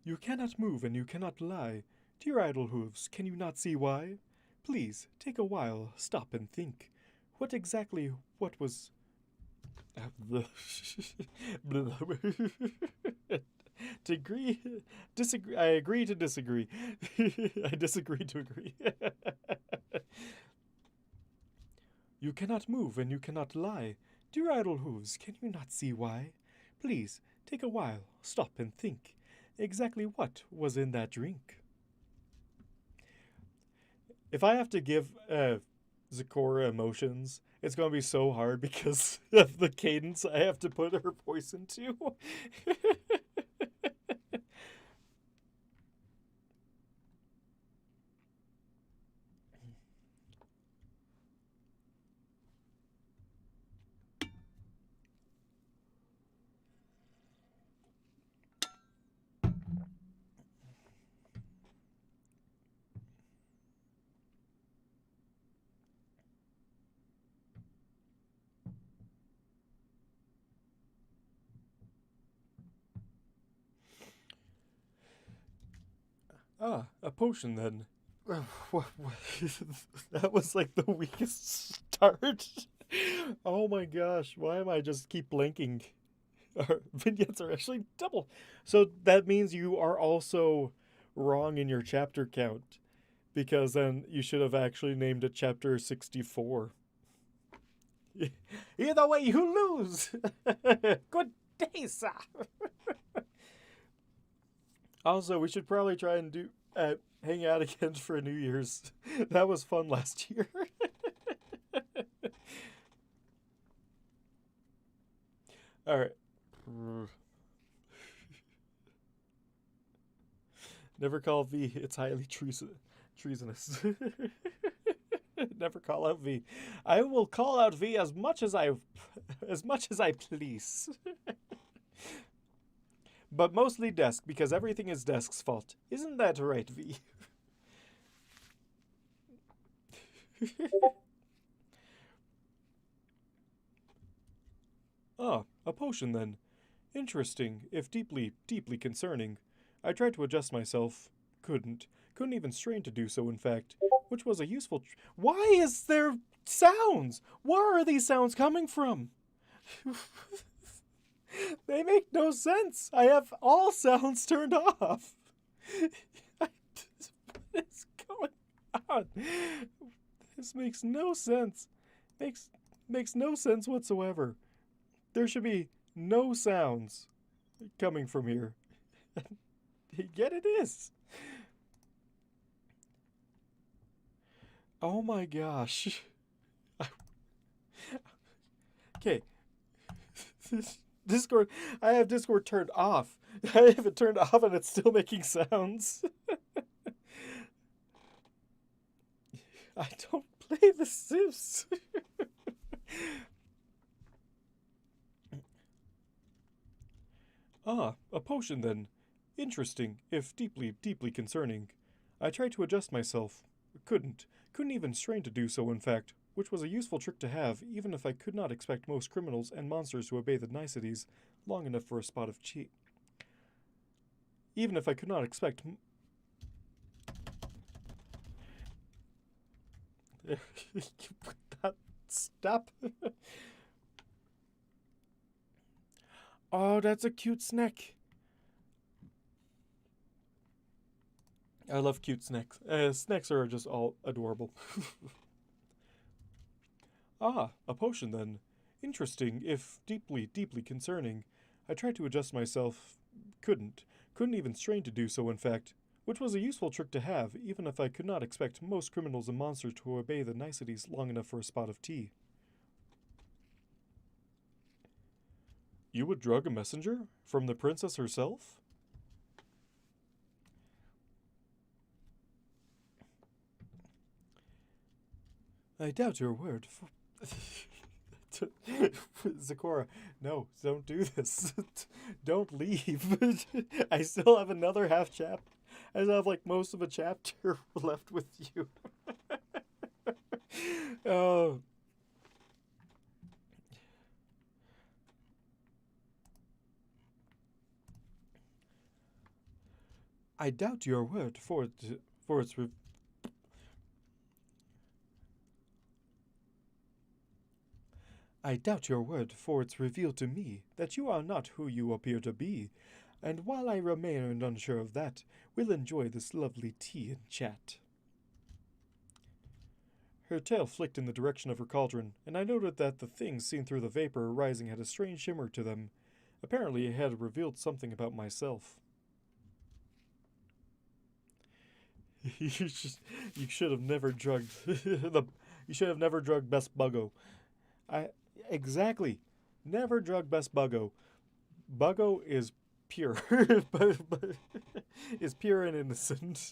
You cannot move and you cannot lie. Dear idle hooves, can you not see why? Please, take a while, stop and think. What was... Disagree. I agree to disagree. I disagree to agree. You cannot move and you cannot lie. Dear idle hooves, can you not see why? Please, take a while, stop and think. Exactly what was in that drink? If I have to give Zecora emotions, it's going to be so hard because of the cadence I have to put her voice into. Ah, a potion then. That was like the weakest start. Oh my gosh, why am I just keep blinking? Our vignettes are actually double. So that means you are also wrong in your chapter count, because then you should have actually named it chapter 64. Either way, you lose. Good day, sir. Also, we should probably try and do hang out again for New Year's. That was fun last year. All right. Never call V. It's highly treasonous. Never call out V. I will call out V as much as I please. But mostly Desk, because everything is Desk's fault. Isn't that right, V? Ah, a potion then. Interesting, if deeply, deeply concerning. I tried to adjust myself. Couldn't even strain to do so, in fact. Which was a useful... Why is there sounds? Where are these sounds coming from? They make no sense. I have all sounds turned off. going on? This makes no sense. Makes no sense whatsoever. There should be no sounds coming from here. Yet it is. Oh my gosh. Okay. Discord. I have Discord turned off. I have it turned off and it's still making sounds. I don't play The Sims. Ah, a potion then. Interesting, if deeply, deeply concerning. I tried to adjust myself. Couldn't. Couldn't even strain to do so, in fact, which was a useful trick to have, even if I could not expect most criminals and monsters to obey the niceties long enough for a spot of cheat. Even if I could not expect... Stop. Oh, that's a cute snack. I love cute snacks. Snacks are just all adorable. Ah, a potion then. Interesting, if deeply, deeply concerning. I tried to adjust myself. Couldn't. Couldn't even strain to do so, in fact. Which was a useful trick to have, even if I could not expect most criminals and monsters to obey the niceties long enough for a spot of tea. You would drug a messenger? From the princess herself? I doubt your word. Zakora, no, don't do this. Don't leave. I still have another half chapter. I still have like most of a chapter left with you. Oh. I doubt your word for its I doubt your word, for it's revealed to me that you are not who you appear to be, and while I remain unsure of that, we'll enjoy this lovely tea and chat. Her tail flicked in the direction of her cauldron, and I noted that the things seen through the vapor rising had a strange shimmer to them. Apparently it had revealed something about myself. You should have never drugged you should have never drugged Best Buggo. Exactly. Never drug Best Buggo. Buggo is pure, but is pure and innocent.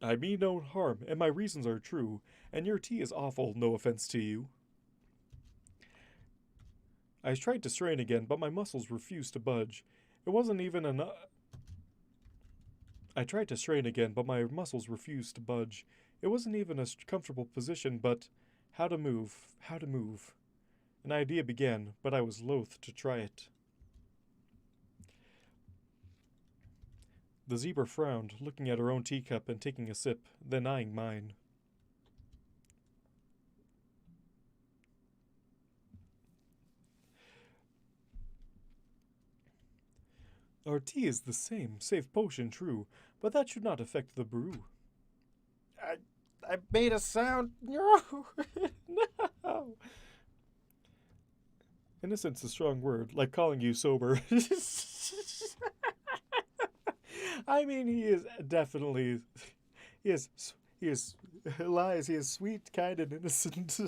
I mean no harm, and my reasons are true, and your tea is awful, no offense to you. I tried to strain again, but my muscles refused to budge. It wasn't even enough. I tried to strain again, but my muscles refused to budge. It wasn't even a comfortable position, but how to move, how to move. An idea began, but I was loath to try it. The zebra frowned, looking at her own teacup and taking a sip, then eyeing mine. Our tea is the same, save potion, true, but that should not affect the brew. I made a sound. No. No. Innocent's a strong word, like calling you sober. I mean, he is definitely. He is lies. He is sweet, kind, and innocent.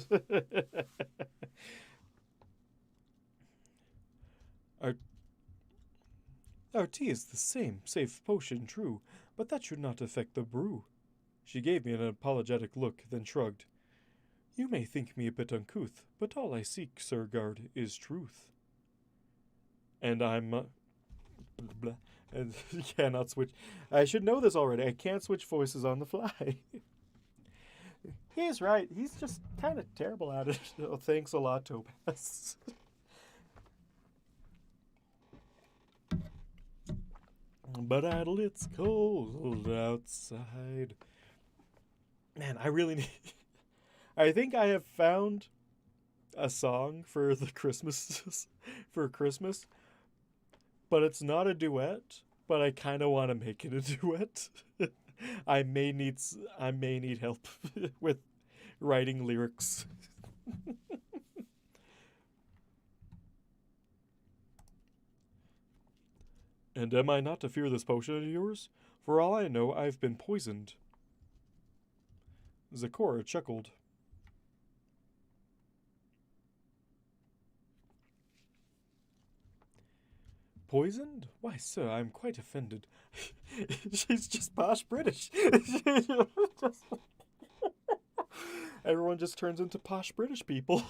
Our tea is the same, save potion, true, but that should not affect the brew. She gave me an apologetic look, then shrugged. You may think me a bit uncouth, but all I seek, Sir Guard, is truth. And I'm... and cannot switch... I should know this already. I can't switch voices on the fly. He's right. He's just kind of terrible at it. Oh, thanks a lot, Topaz. But it's cold outside. Man, I really need... I think I have found a song for the Christmas... for Christmas. but it's not a duet, but I kind of want to make it a duet. I may need help with writing lyrics. And am I not to fear this potion of yours? For all I know, I've been poisoned. Zecora chuckled. Poisoned? Why, sir, I'm quite offended. She's just posh British. Everyone just turns into posh British people.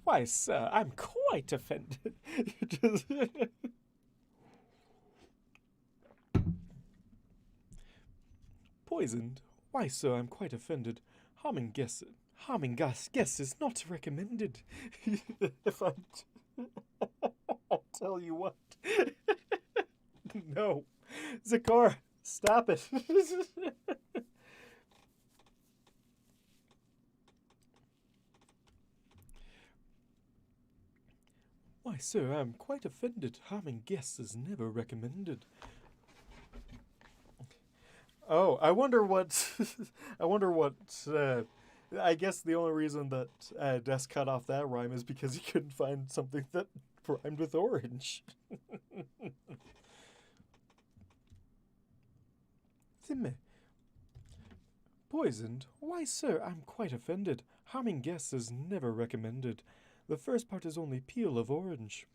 Why, sir, I'm quite offended. Poisoned? Why, sir, I'm quite offended. Harming guess is not recommended. If I I'll tell you what. No. Zakar, stop it. Why, sir, I'm quite offended. Harming guests is never recommended. Oh, I wonder what. I guess the only reason that Des cut off that rhyme is because he couldn't find something that rhymed with orange. Thimme. Poisoned? Why, sir, I'm quite offended. Harming guests is never recommended. The first part is only peel of orange.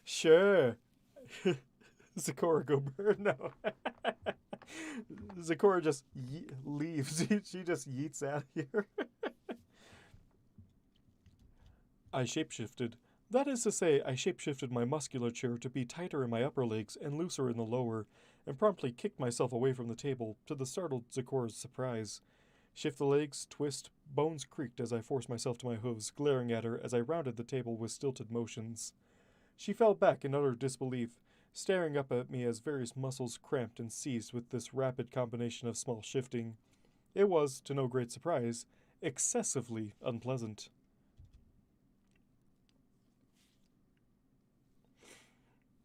Sure. Zecora go burn. No. Zecora just leaves. She just yeets out of here. I shapeshifted. That is to say, I shapeshifted my musculature to be tighter in my upper legs and looser in the lower, and promptly kicked myself away from the table, to the startled Zecora's surprise. Shift the legs, twist, bones creaked as I forced myself to my hooves, glaring at her as I rounded the table with stilted motions. She fell back in utter disbelief, staring up at me as various muscles cramped and seized with this rapid combination of small shifting. It was, to no great surprise, excessively unpleasant.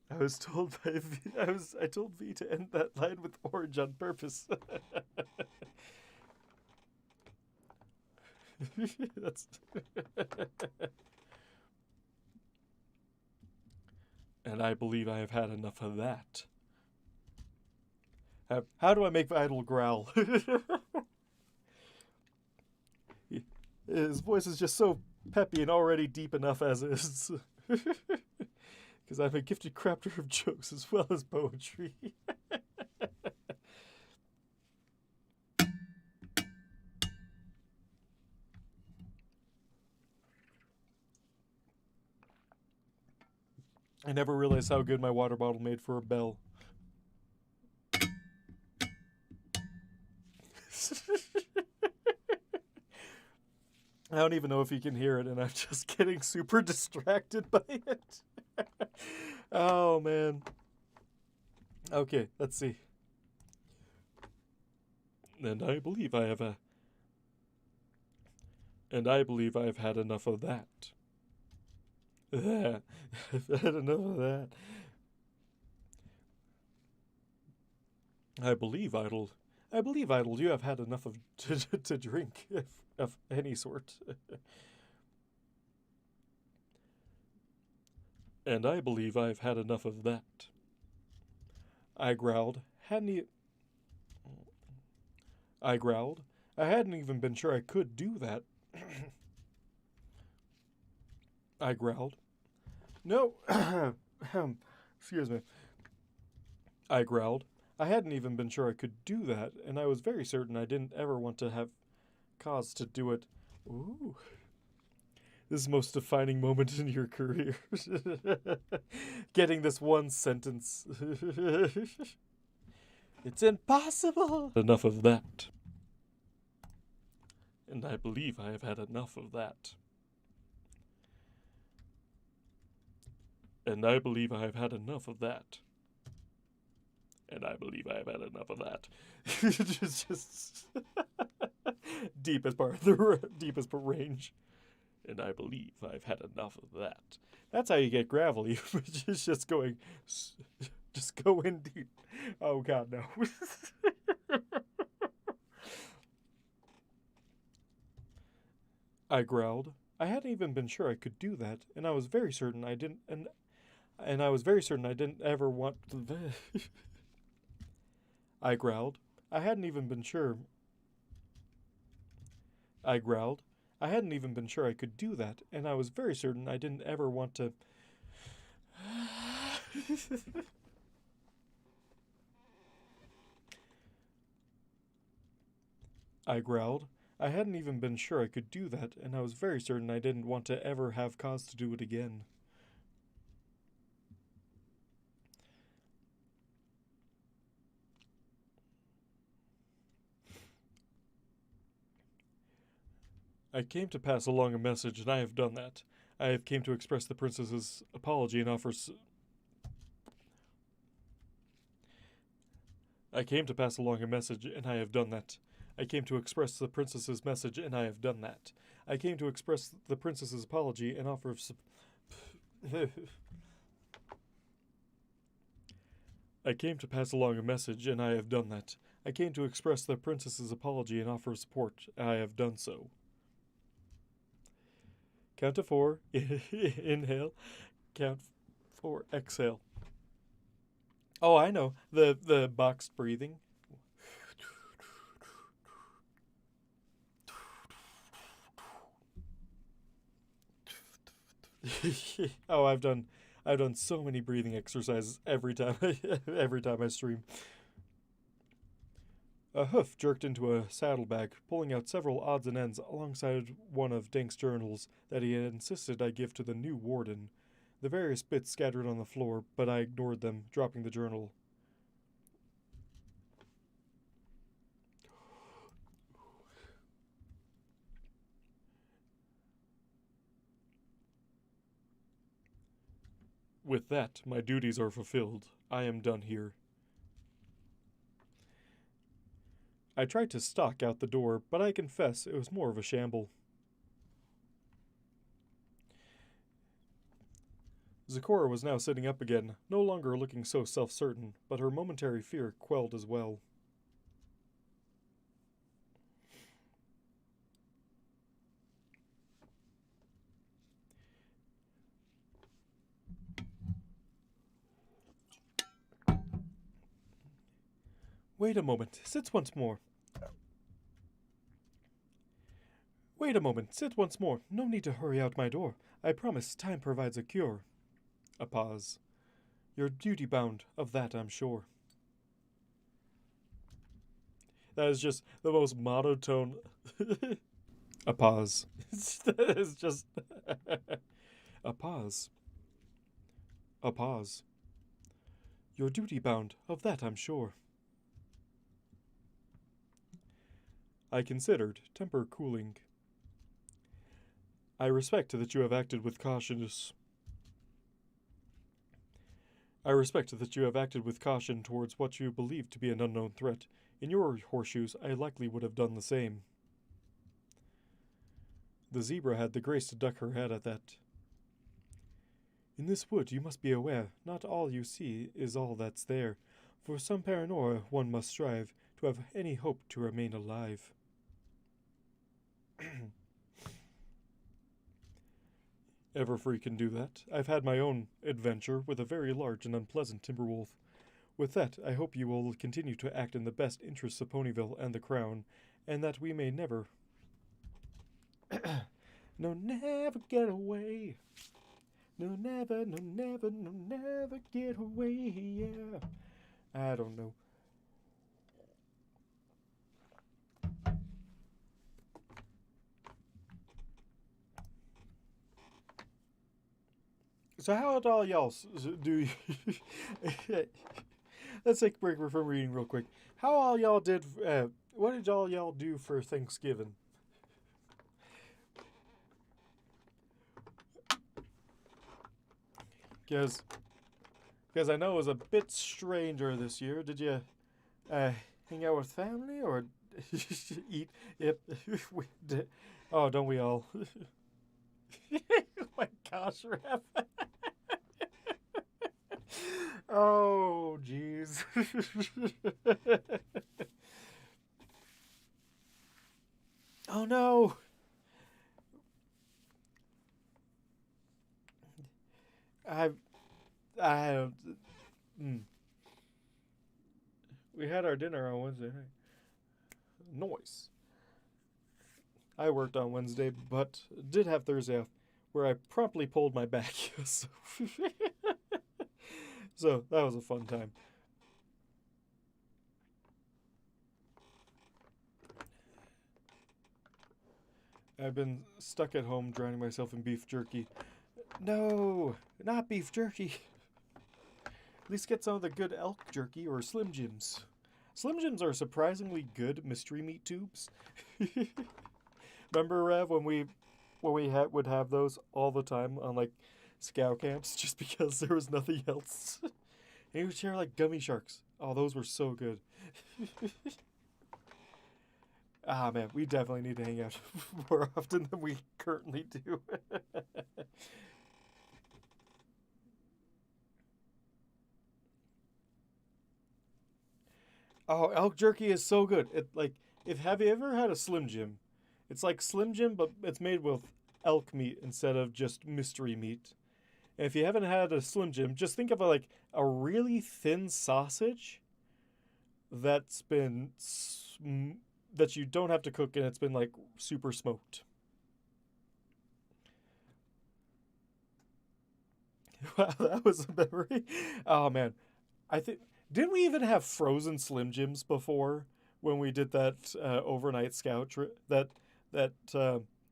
I told V to end that line with orange on purpose. That's And I believe I have had enough of that. How do I make Vidal growl? His voice is just so peppy and already deep enough as is. Because I'm a gifted crafter of jokes as well as poetry. I never realized how good my water bottle made for a bell. I don't even know if you can hear it, and I'm just getting super distracted by it. Oh, man. Okay, let's see. And I believe I have had enough of that. I've had enough of that. I believe, Idle, you have had enough of to drink of any sort. And I believe I've had enough of that. I growled. I hadn't even been sure I could do that. I growled. No. Excuse me. I growled. I hadn't even been sure I could do that, and I was very certain I didn't ever want to have cause to do it. Ooh. This is the most defining moment in your career. Getting this one sentence. It's impossible! Enough of that. And I believe I have had enough of that. And I believe I have had enough of that. And I believe I've had enough of that. just deepest part of the deepest range. And I believe I've had enough of that. That's how you get gravelly. Just going, just go in deep. Oh God, no. I growled. I hadn't even been sure I could do that, and I was very certain I didn't. And I was very certain I didn't ever want to. I growled. I hadn't even been sure. I growled. I hadn't even been sure I could do that, and I was very certain I didn't ever want to. I growled. I hadn't even been sure I could do that, and I was very certain I didn't want to ever have cause to do it again. I came to pass along a message, and I have done that. I have came to express the princess's apology and offers. I came to pass along a message, and I have done that. I came to express the princess's message, and I have done that. I came to express the princess's apology and offer of. I came to pass along a message, and I have done that. I came to express the princess's apology and offer of support. I have done so. Count to 4. Inhale. Count 4. Exhale. Oh, I know. The boxed breathing. Oh, I've done so many breathing exercises every time I stream. A hoof jerked into a saddlebag, pulling out several odds and ends alongside one of Dink's journals that he had insisted I give to the new warden. The various bits scattered on the floor, but I ignored them, dropping the journal. With that, my duties are fulfilled. I am done here. I tried to stalk out the door, but I confess it was more of a shamble. Zecora was now sitting up again, no longer looking so self-certain, but her momentary fear quelled as well. Wait a moment, sit once more. Wait a moment, sit once more. No need to hurry out my door. I promise time provides a cure. A pause. You're duty-bound, of that I'm sure. That is just the most monotone... A pause. That is just... A pause. A pause. You're duty-bound, of that I'm sure. I considered, temper cooling. I respect that you have acted with caution. I respect that you have acted with caution towards what you believe to be an unknown threat. In your horseshoes, I likely would have done the same. The zebra had the grace to duck her head at that. In this wood, you must be aware, not all you see is all that's there. For some Paranora, one must strive to have any hope to remain alive. Everfree can do that. I've had my own adventure with a very large and unpleasant timberwolf. With that, I hope you will continue to act in the best interests of Ponyville and the Crown, and that we may never... no, never get away. No, never, no, never, no, never get away, yeah. I don't know. So how did all y'all do? Let's take a break from reading real quick. How all y'all did? What did all y'all do for Thanksgiving? Because Because I know it was a bit stranger this year. Did you hang out with family or eat? Yep. Oh, don't we all? Oh my gosh, Ref. Oh, jeez. Oh no. I I don't. Mm. We had our dinner on Wednesday night. Noise. I worked on Wednesday, but did have Thursday off, where I promptly pulled my back. So, so that was a fun time. I've been stuck at home drowning myself in beef jerky. No, not beef jerky. At least get some of the good elk jerky or Slim Jims. Slim Jims are surprisingly good mystery meat tubes. Remember, Rev, when we would have those all the time on like scout camps, just because there was nothing else. And you would share like gummy sharks. Oh, those were so good. Ah, man, we definitely need to hang out more often than we currently do. Oh, elk jerky is so good. It like if have you ever had a Slim Jim? It's like Slim Jim, but it's made with elk meat instead of just mystery meat. And if you haven't had a Slim Jim, just think of like a really thin sausage that's been that you don't have to cook and it's been like super smoked. Wow, that was a memory. Oh man, I think didn't we even have frozen Slim Jims before when we did that overnight scout trip? That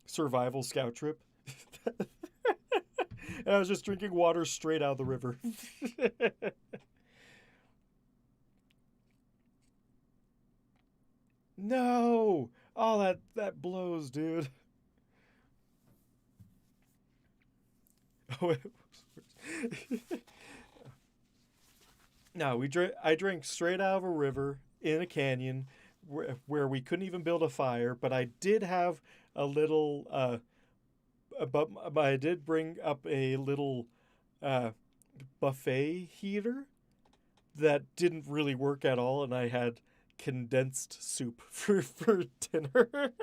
survival scout trip. And I was just drinking water straight out of the river. No! Oh, that blows, dude. Oh, no, I drank straight out of a river in a canyon where we couldn't even build a fire, but I did have a little but I did bring up a little uh, buffet heater that didn't really work at all, and I had condensed soup for dinner,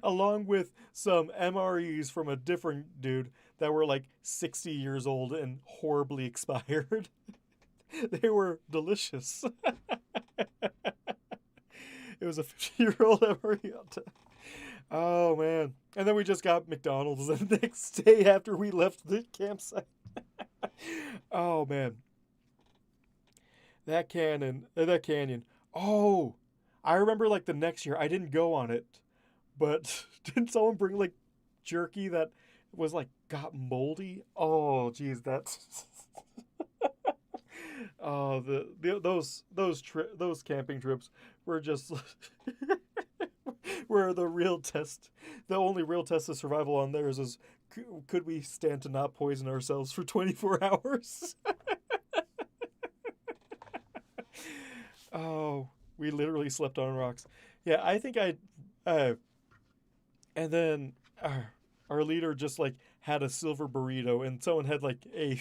along with some MREs from a different dude that were like 60 years old and horribly expired. They were delicious. It was a 50-year-old MRE. Oh man! And then we just got McDonald's the next day after we left the campsite. Oh man, that canyon. Oh, I remember like the next year I didn't go on it, but didn't someone bring like jerky that was like got moldy? Oh, geez, that's oh those camping trips were just where the real test, the only real test of survival on theirs is could we stand to not poison ourselves for 24 hours? Oh, we literally slept on rocks. Yeah, I think and then our leader just like had a silver burrito, and someone had like a,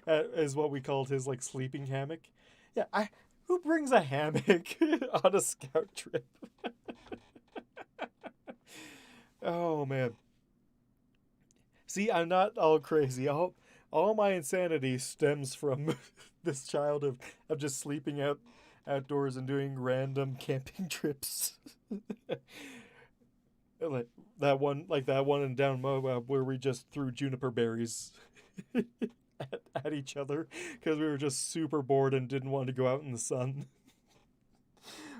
as what we called his like sleeping hammock. Yeah, who brings a hammock on a scout trip? Oh man. See, I'm not all crazy. All my insanity stems from this child of just sleeping outdoors and doing random camping trips. Like that one in down Moab where we just threw juniper berries at each other because we were just super bored and didn't want to go out in the sun.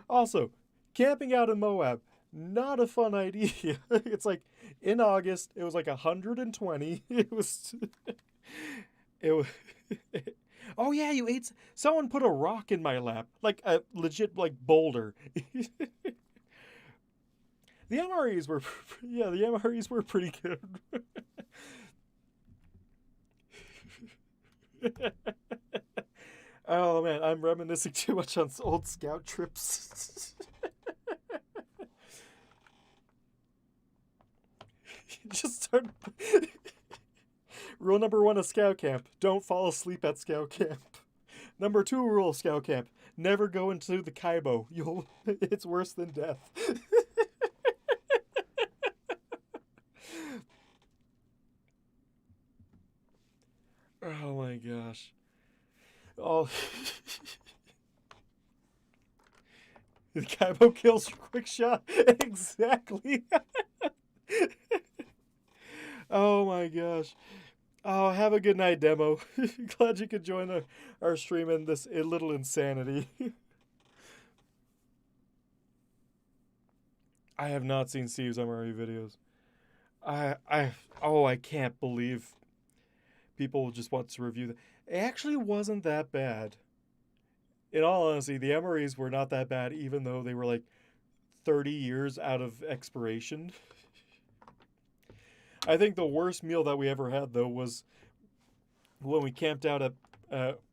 Also, camping out in Moab, not a fun idea. It's like in August, it was like 120. It was it was Oh yeah, you ate someone put a rock in my lap. Like a legit like boulder. The MREs were yeah, the MREs were pretty good. Oh man, I'm reminiscing too much on old scout trips. Just start. Rule number 1 of scout camp: don't fall asleep at scout camp. Number 2 rule of scout camp: never go into the Kaibo. It's worse than death. Oh my gosh. Oh. The Kaibo kills quick shot. Exactly. Oh my gosh. Oh, have a good night, Demo. Glad you could join our stream in this little insanity. I have not seen Steve's MRE videos. I can't believe people just want to review that. It actually wasn't that bad. In all honesty, the MREs were not that bad, even though they were like 30 years out of expiration. I think the worst meal that we ever had, though, was when we camped out at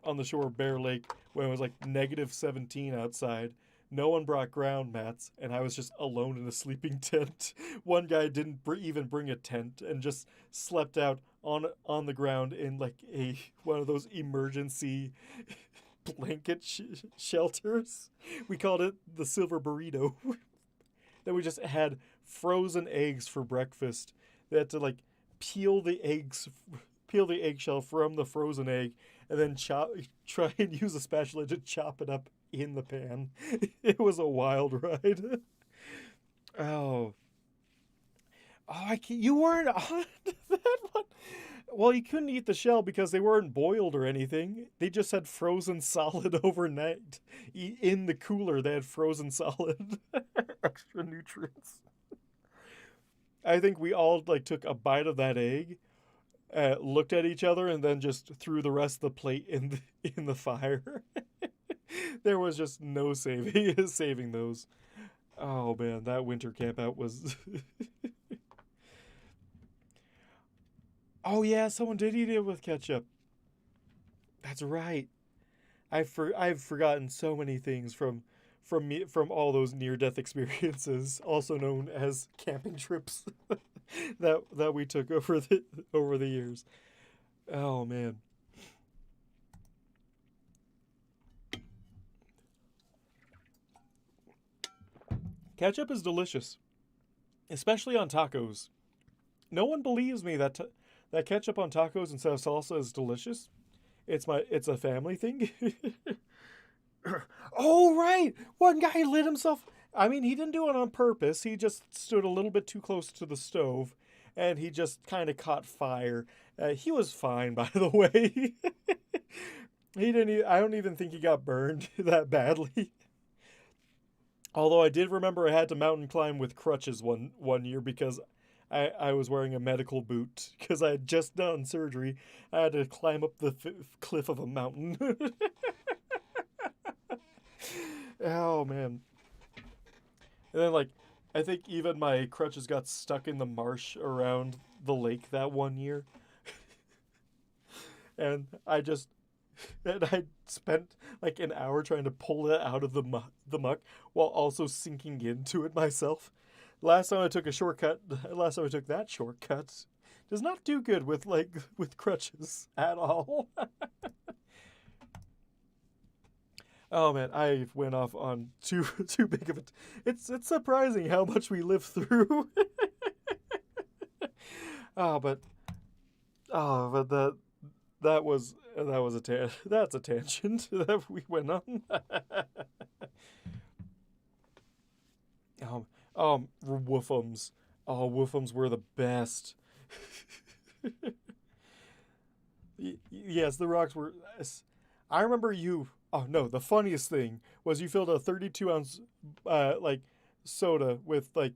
on the shore of Bear Lake when it was like -17 outside. No one brought ground mats, and I was just alone in a sleeping tent. One guy didn't even bring a tent and just slept out on the ground in like one of those emergency blanket shelters. We called it the silver burrito. Then we just had frozen eggs for breakfast. They had to like peel the eggshell from the frozen egg, and then try and use a spatula to chop it up in the pan. It was a wild ride. Oh, you weren't on that one. Well, you couldn't eat the shell because they weren't boiled or anything. They just had frozen solid overnight. In the cooler, they had frozen solid. Extra nutrients. I think we all like took a bite of that egg, looked at each other, and then just threw the rest of the plate in the fire. There was just no saving those. Oh man, that winter camp out was. Oh yeah, someone did eat it with ketchup. That's right. I've forgotten so many things from all those near-death experiences, also known as camping trips, that we took over the years. Oh man. Ketchup is delicious, especially on tacos. No one believes me that that ketchup on tacos instead of salsa is delicious. It's a family thing. Oh right, one guy lit himself. I mean, he didn't do it on purpose. He just stood a little bit too close to the stove, and he just kind of caught fire. He was fine, by the way. He didn't. I don't even think he got burned that badly. Although I did remember I had to mountain climb with crutches one year because I was wearing a medical boot because I had just done surgery. I had to climb up the cliff of a mountain. Oh man. And then like I think even my crutches got stuck in the marsh around the lake that one year. And I spent like an hour trying to pull it out of the muck while also sinking into it myself. Last time I took that shortcut does not do good with crutches at all. Oh man, I went off on too big of it. It's surprising how much we live through. But that was that's a tangent that we went on. Woofums. Oh, woofums were the best. Yes, the rocks were. I remember you. Oh no, the funniest thing was you filled a 32-ounce soda with an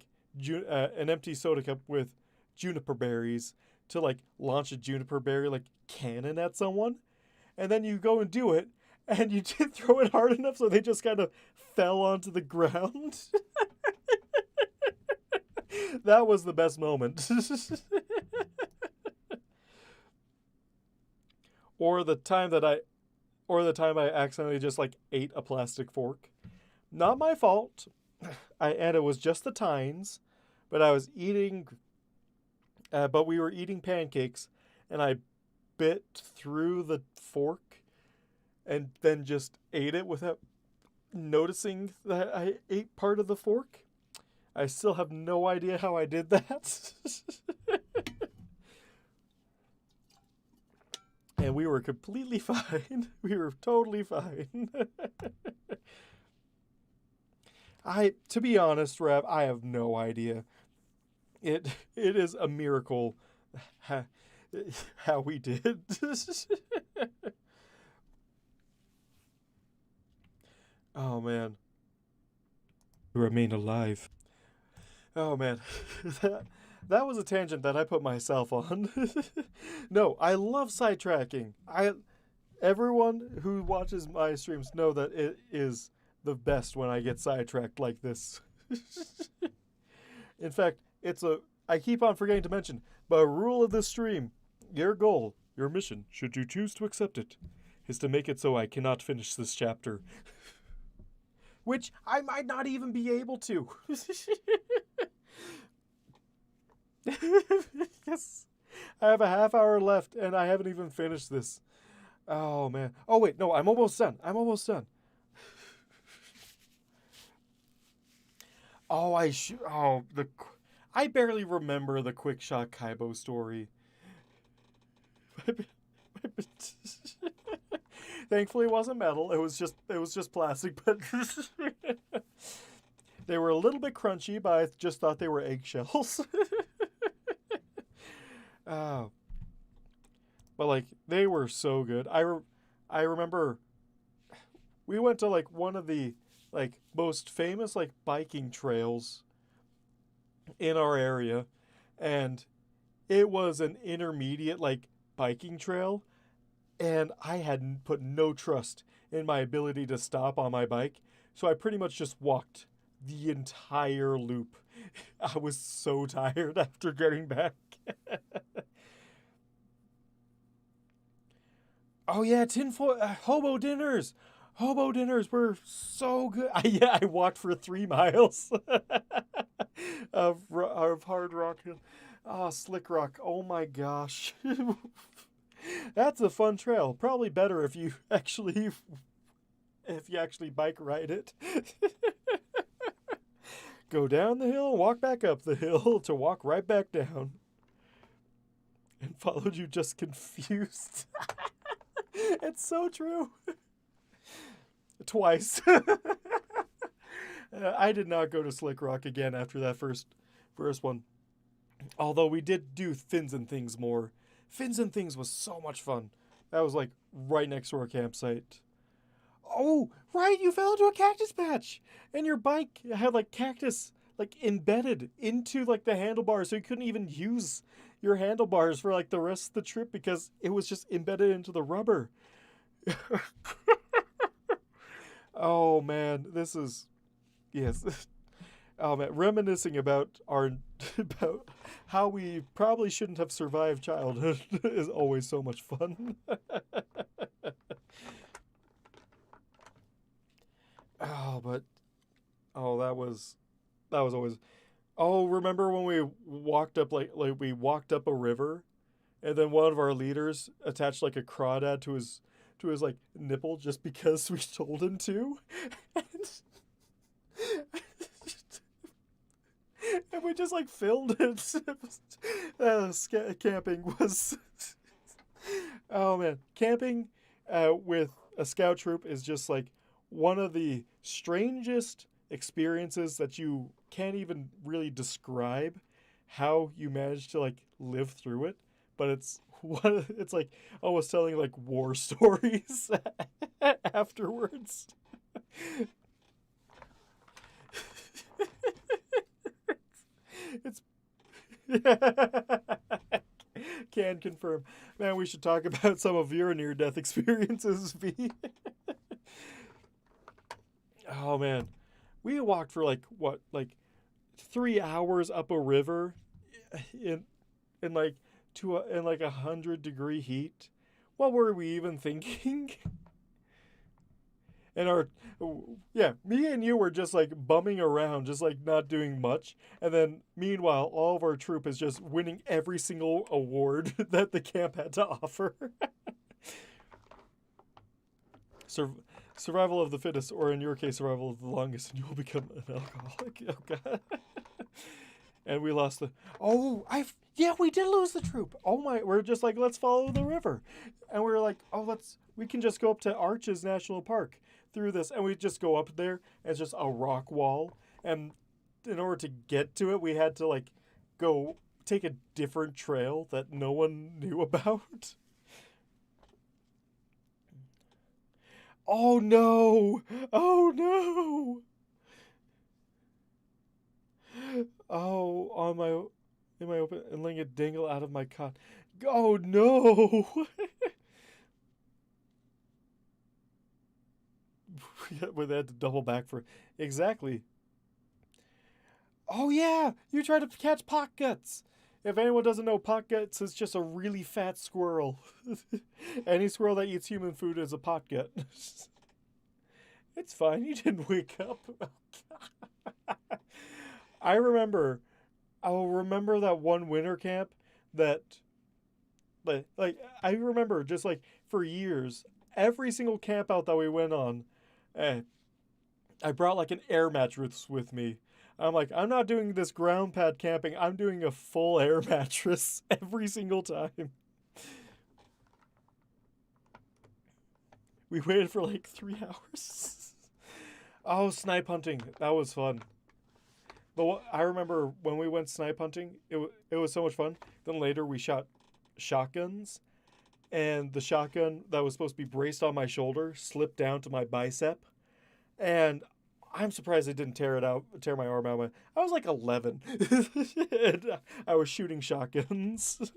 empty soda cup with juniper berries to launch a juniper berry cannon at someone, and then you go and do it, and you didn't throw it hard enough, so they just kind of fell onto the ground. That was the best moment. or the time that I or the time I accidentally just like ate a plastic fork. Not my fault. And it was just the tines, but I was eating but we were eating pancakes, and I bit through the fork and then just ate it without noticing that I ate part of the fork. I still have no idea how I did that. And we were completely fine. We were totally fine. To be honest, Rev, I have no idea. It is a miracle how we did. Oh man, remain alive. Oh man, that was a tangent that I put myself on. No, I love sidetracking. Everyone who watches my streams know that it is the best when I get sidetracked like this. In fact, I keep on forgetting to mention, but a rule of this stream, your goal, your mission, should you choose to accept it, is to make it so I cannot finish this chapter. Which I might not even be able to. Yes. I have a half hour left and I haven't even finished this. Oh man. Oh wait, no, I'm almost done. Oh, I barely remember the quick shot Kaibo story. Thankfully, it wasn't metal. It was just plastic, but they were a little bit crunchy. But I just thought they were eggshells. Oh, but like they were so good. I remember we went to like one of the like most famous like biking trails in our area, and it was an intermediate like biking trail, and I had put no trust in my ability to stop on my bike, so I pretty much just walked the entire loop. I was so tired after getting back. Oh yeah, tinfoil hobo dinners. Hobo dinners were so good. I walked for 3 miles of hard rock. Oh, slick rock. Oh my gosh. That's a fun trail. Probably better if you actually bike ride it. Go down the hill, walk back up the hill to walk right back down. And followed you just confused. It's so true. Twice. I did not go to Slick Rock again after that first one. Although we did do Fins and Things more. Fins and Things was so much fun. That was like right next to our campsite. Oh, right, you fell into a cactus patch. And your bike had like cactus like embedded into like the handlebars, so you couldn't even use your handlebars for like the rest of the trip because it was just embedded into the rubber. Oh man, this is yes. Oh man, reminiscing about about how we probably shouldn't have survived childhood is always so much fun. Oh, but that was always. Oh, remember when we walked up like we walked up a river, and then one of our leaders attached like a crawdad to his like nipple just because we told him to, and we just like filmed it. Camping was. Oh man, camping with a scout troop is just like one of the strangest experiences that you can't even really describe how you manage to like live through it, but it's like almost telling like war stories afterwards. It's can confirm. Man, we should talk about some of your near-death experiences, V. Oh man, we walked for like 3 hours up a river in like in like 100-degree heat what were we even thinking? And me and you were just like bumming around, just like not doing much. And then meanwhile, all of our troop is just winning every single award that the camp had to offer. Survival of the fittest, or in your case, survival of the longest, and you will become an alcoholic. Oh god. And we lost the. Oh, we did lose the troop. Oh my, we're just like, let's follow the river, and we were like, oh, we can just go up to Arches National Park through this, and we just go up there, and it's just a rock wall, and in order to get to it, we had to like go take a different trail that no one knew about. Oh no! Oh no! Oh, in my open and letting it dangle out of my cot. Oh no! We had to double back for exactly. Oh yeah, you tried to catch pot guts. If anyone doesn't know, pot guts is just a really fat squirrel. Any squirrel that eats human food is a pot gut. It's fine. You didn't wake up. I remember. I'll remember that one winter camp that, like I remember just like for years, every single camp out that we went on, eh, I brought like an air mattress with me. I'm like, I'm not doing this ground pad camping. I'm doing a full air mattress every single time. We waited for like 3 hours. Oh, snipe hunting. That was fun. But I remember when we went snipe hunting, it was so much fun. Then later we shot shotguns, and the shotgun that was supposed to be braced on my shoulder slipped down to my bicep, and I'm surprised it didn't tear my arm out. I was like 11, and I was shooting shotguns.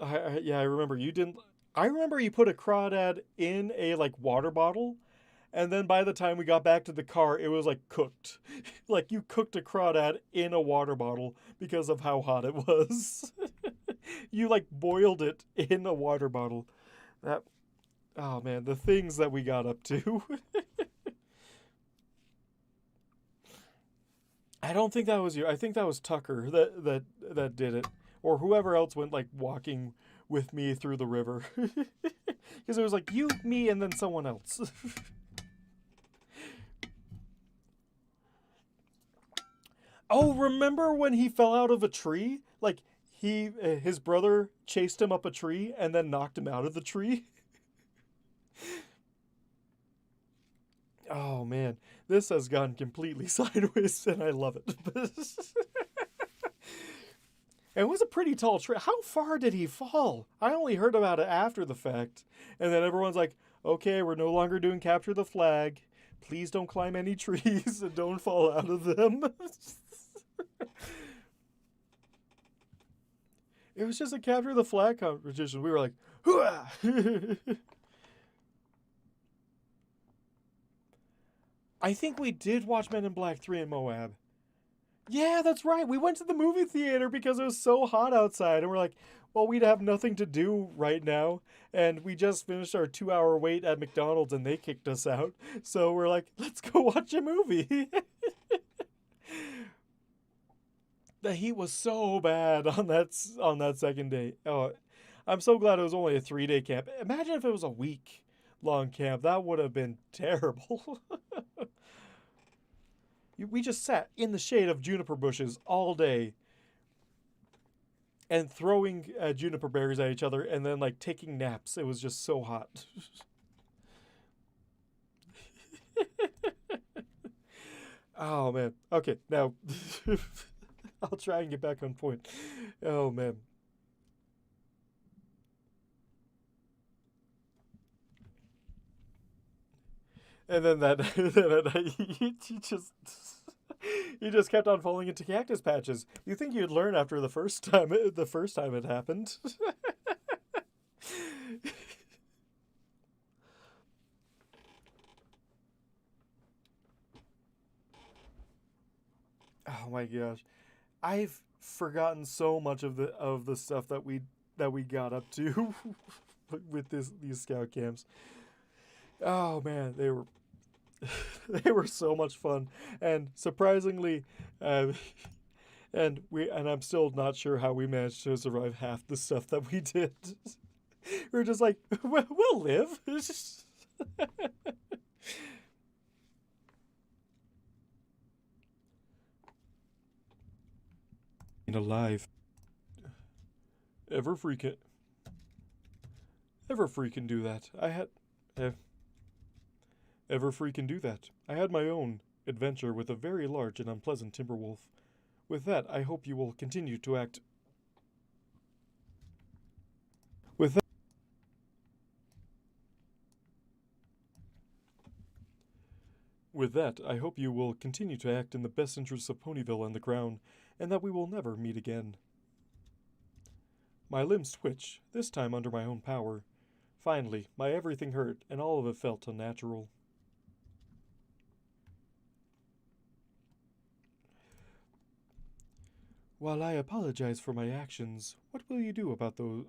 I remember you didn't. I remember you put a crawdad in a like water bottle, and then by the time we got back to the car, it was like cooked. Like you cooked a crawdad in a water bottle because of how hot it was. You like boiled it in a water bottle. That Oh man, the things that we got up to. I don't think that was you. I think that was Tucker that did it, or whoever else went like walking with me through the river. Because it was like you, me, and then someone else. Oh, remember when he fell out of a tree? Like his brother chased him up a tree and then knocked him out of the tree. Oh man, this has gone completely sideways, and I love it. It was a pretty tall tree. How far did he fall? I only heard about it after the fact, and then everyone's like, "Okay, we're no longer doing capture the flag. Please don't climb any trees and don't fall out of them." It was just a capture the flag competition. We were like, "Hooah!" I think we did watch Men in Black 3 in Moab. Yeah, that's right. We went to the movie theater because it was so hot outside. And we're like, well, we'd have nothing to do right now. And we just finished our 2 hour wait at McDonald's and they kicked us out. So we're like, let's go watch a movie. The heat was so bad on that second day. Oh, I'm so glad it was only a 3-day camp. Imagine if it was a week long camp. That would have been terrible. We just sat in the shade of juniper bushes all day and throwing juniper berries at each other and then like taking naps. It was just so hot. Oh man. Okay, now I'll try and get back on point. Oh man. And then he just kept on falling into cactus patches. You think you'd learn after the first time it happened? Oh my gosh. I've forgotten so much of the stuff that we got up to with these scout camps. Oh man, they were they were so much fun, and surprisingly, uh, and I'm still not sure how we managed to survive half the stuff that we did. We're just like, we'll live. Alive. Ever free can do that. Ever free can do that. I had my own adventure with a very large and unpleasant timber wolf. With that, I hope you will continue to act. With that, I hope you will continue to act in the best interests of Ponyville and the Crown, and that we will never meet again. My limbs twitch, this time under my own power. Finally, my everything hurt, and all of it felt unnatural. While I apologize for my actions, what will you do about those?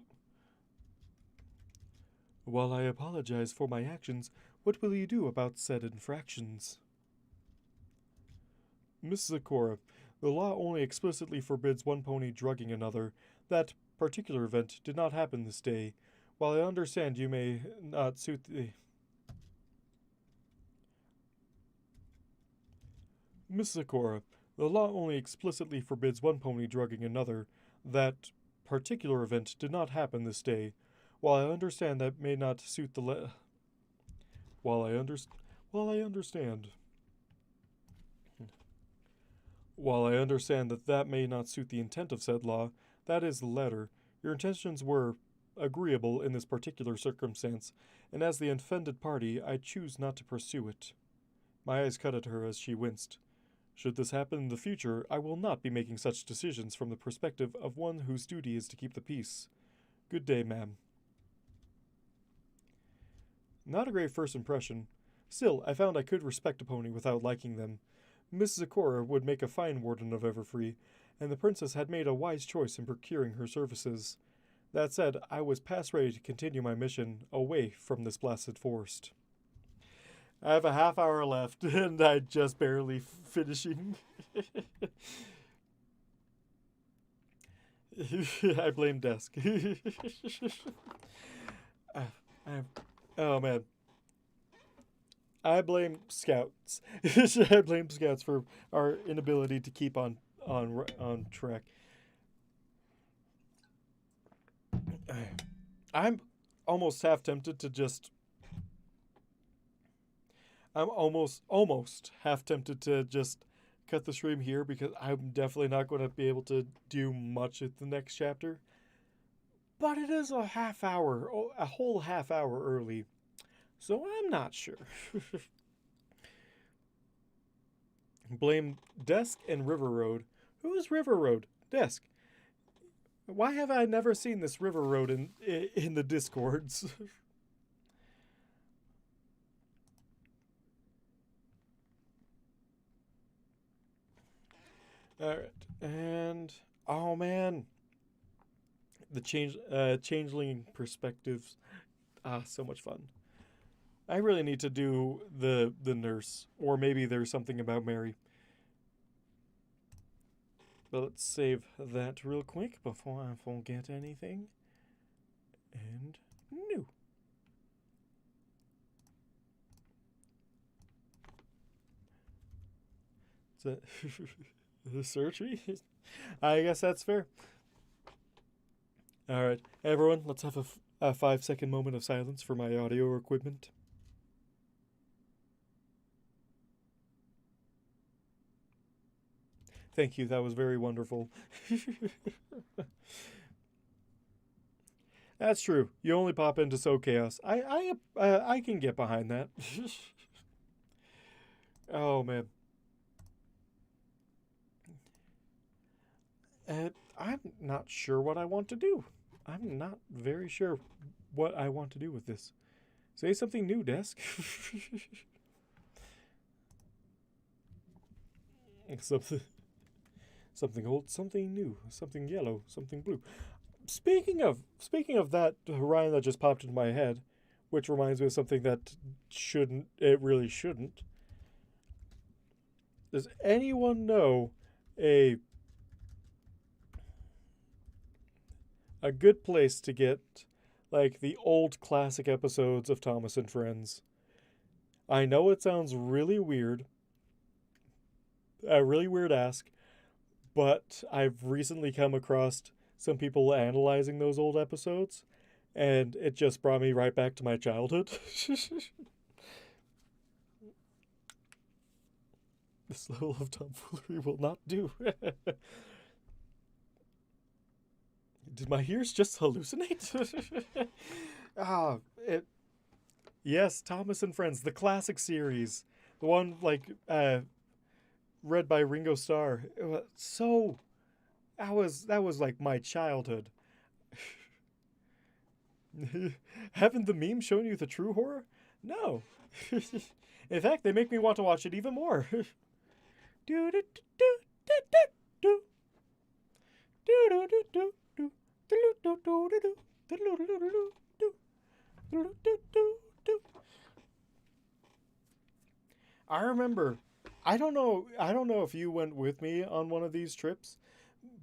While I apologize for my actions, what will you do about said infractions? Miss Zakora, the law only explicitly forbids one pony drugging another. That particular event did not happen this day. While I understand you may not suit the... Miss Zakora, the law only explicitly forbids one pony drugging another. That particular event did not happen this day. While I understand that may not suit the While I understand... While I understand that may not suit the intent of said law, that is the letter. Your intentions were agreeable in this particular circumstance, and as the offended party, I choose not to pursue it. My eyes cut at her as she winced. Should this happen in the future, I will not be making such decisions from the perspective of one whose duty is to keep the peace. Good day, ma'am. Not a great first impression. Still, I found I could respect a pony without liking them. Miss Zakora would make a fine warden of Everfree, and the princess had made a wise choice in procuring her services. That said, I was past ready to continue my mission away from this blasted forest. I have a half hour left, and I just barely finishing. I blame Desk. Oh man. I blame Scouts. I blame Scouts for our inability to keep on track. I'm almost half tempted to just... I'm almost half tempted to just cut the stream here because I'm definitely not going to be able to do much at the next chapter. But it is a whole half hour early. So I'm not sure. Blame Desk and River Road. Who is River Road? Desk. Why have I never seen this River Road in the Discords? Alright. And oh man. The changeling perspectives. So much fun. I really need to do the nurse, or maybe there's something about Mary. But let's save that real quick before I forget anything. And new. So, the surgery? I guess that's fair. Alright, everyone, let's have a 5-second moment of silence for my audio equipment. Thank you, that was very wonderful. That's true. You only pop into So Chaos. I can get behind that. Oh man. I'm not sure what I want to do. I'm not very sure what I want to do with this. Say something new, Desk. Something old, something new, something yellow, something blue. Speaking of that Ryan that just popped into my head, which reminds me of something that it really shouldn't. Does anyone know a a good place to get like the old classic episodes of Thomas and Friends? I know it sounds really weird, a really weird ask, but I've recently come across some people analyzing those old episodes, and it just brought me right back to my childhood. This level of tomfoolery will not do. Did my ears just hallucinate? ah, it. Yes, Thomas and Friends, the classic series, the one read by Ringo Starr. It was so that was like my childhood. Haven't the memes shown you the true horror? No. In fact, they make me want to watch it even more. do do do do do do do do do do do do do. I remember. I don't know if you went with me on one of these trips,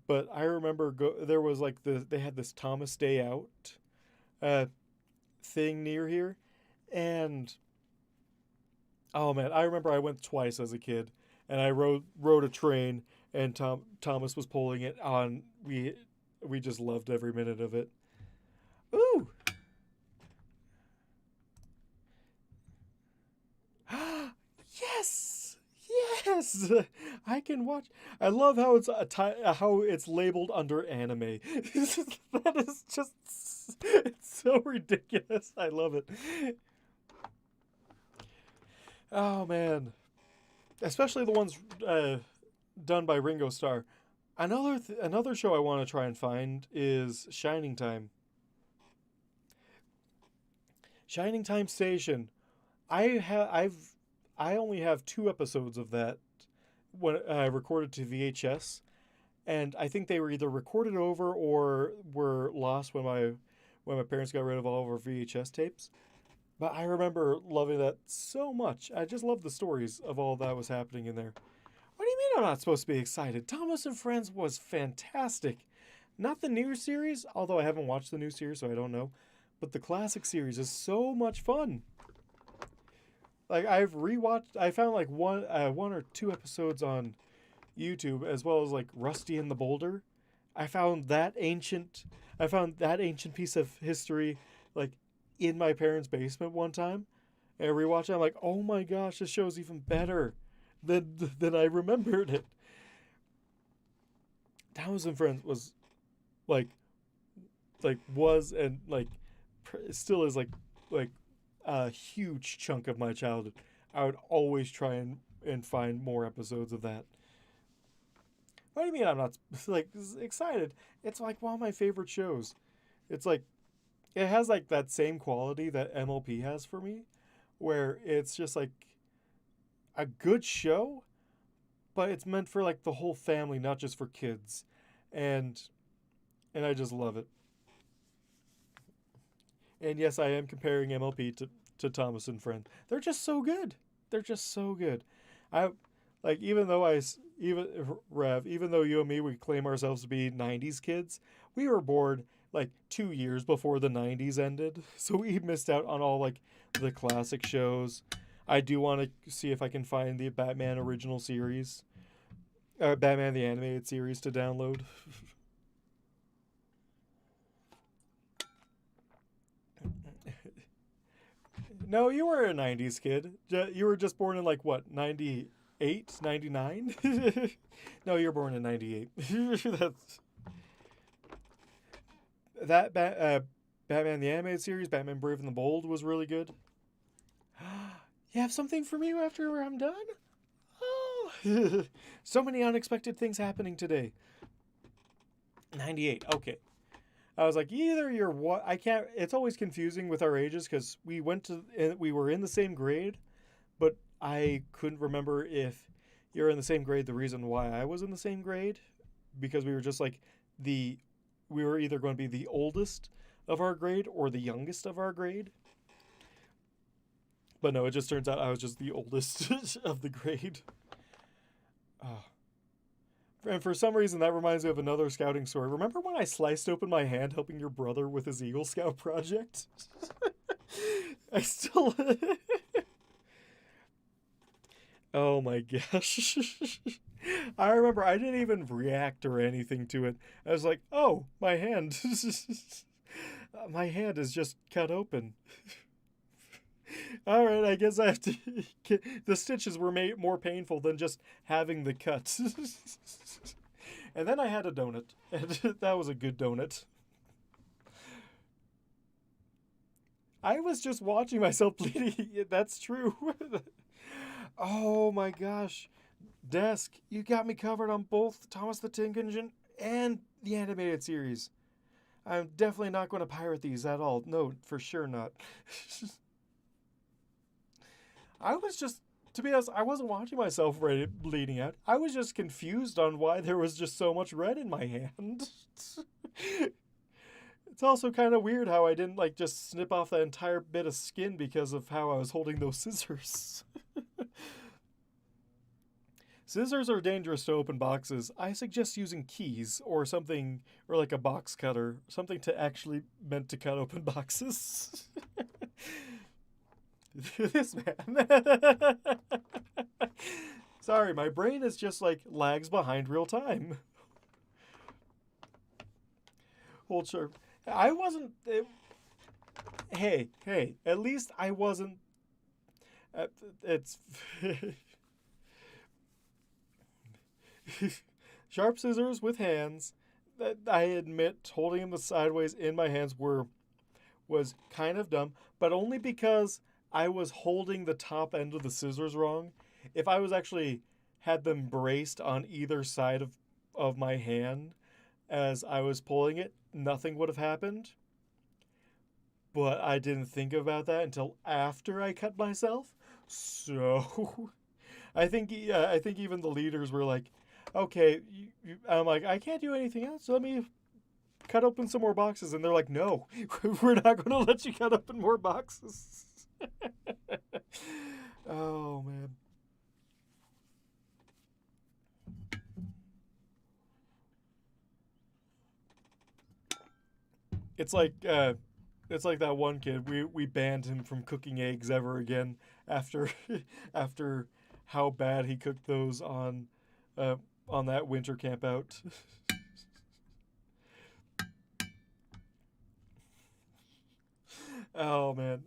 but I remember there was like they had this Thomas Day Out uh, thing near here, and oh man, I remember I went twice as a kid, and I rode a train, and Thomas was pulling it on. We just loved every minute of it. Ooh. Yes, yes, I can watch. I love how how it's labeled under anime. That is just it's so ridiculous. I love it. Oh man, especially the ones done by Ringo Starr. Another show I want to try and find is Shining Time. Shining Time Station. I only have 2 episodes of that when I recorded to VHS, and I think they were either recorded over or were lost when my parents got rid of all of our VHS tapes. But I remember loving that so much. I just love the stories of all that was happening in there. What do you mean I'm not supposed to be excited? Thomas and Friends was fantastic. Not the new series, although I haven't watched the new series, so I don't know. But the classic series is so much fun. Like I've rewatched, I found like one or 2 episodes on YouTube, as well as like Rusty and the Boulder. I found that ancient piece of history like in my parents' basement one time. And I rewatched it. I'm like, oh my gosh, this show's even better than I remembered it. Thomas and Friends was like was and like still is like a huge chunk of my childhood. I would always try and find more episodes of that. What do you mean I'm not like excited? It's like one of my favorite shows. It's like it has like that same quality that MLP has for me, where it's just like a good show, but it's meant for like the whole family, not just for kids, and I just love it. And yes, I am comparing MLP to Thomas and Friends. They're just so good. They're just so good. I like even though even Rev, even though you and me we claim ourselves to be '90s kids, we were born like 2 years before the '90s ended, so we missed out on all like the classic shows. I do want to see if I can find the Batman original series, Batman the animated series to download. No, you were a '90s kid. You were just born in like what, 98, 99? No, you were born in '98. That's Batman the animated series, Batman Brave and the Bold was really good. You have something for me after I'm done? Oh, so many unexpected things happening today. '98. Okay. I was like, either you're what I can't. It's always confusing with our ages because we were in the same grade, but I couldn't remember if you're in the same grade. The reason why I was in the same grade, because we were just like we were either going to be the oldest of our grade or the youngest of our grade. But no, it just turns out I was just the oldest of the grade. Oh. And for some reason, that reminds me of another scouting story. Remember when I sliced open my hand helping your brother with his Eagle Scout project? I still... Oh my gosh. I remember I didn't even react or anything to it. I was like, oh, my hand. My hand is just cut open. All right, I guess I have to... The stitches were more painful than just having the cut. And then I had a donut, and that was a good donut. I was just watching myself bleeding. That's true. Oh my gosh. Desk, you got me covered on both Thomas the Tank Engine and the animated series. I'm definitely not going to pirate these at all. No, for sure not. I was just, to be honest, I wasn't watching myself bleeding out. I was just confused on why there was just so much red in my hand. It's also kind of weird how I didn't like just snip off that entire bit of skin because of how I was holding those scissors. Scissors are dangerous to open boxes. I suggest using keys or something, or like a box cutter, something to actually meant to cut open boxes. This man. Sorry, my brain is just like lags behind real time. Hold sure. I wasn't. Hey, at least I wasn't. It's. Sharp scissors with hands. I admit, holding them sideways in my hands was kind of dumb, but only because I was holding the top end of the scissors wrong. If I was actually had them braced on either side of my hand as I was pulling it, nothing would have happened. But I didn't think about that until after I cut myself. So I think even the leaders were like, okay, I'm like, I can't do anything else. So let me cut open some more boxes. And they're like, no, we're not going to let you cut open more boxes. Oh, man. It's like that one kid. We banned him from cooking eggs ever again after after how bad he cooked those on that winter camp out. Oh man.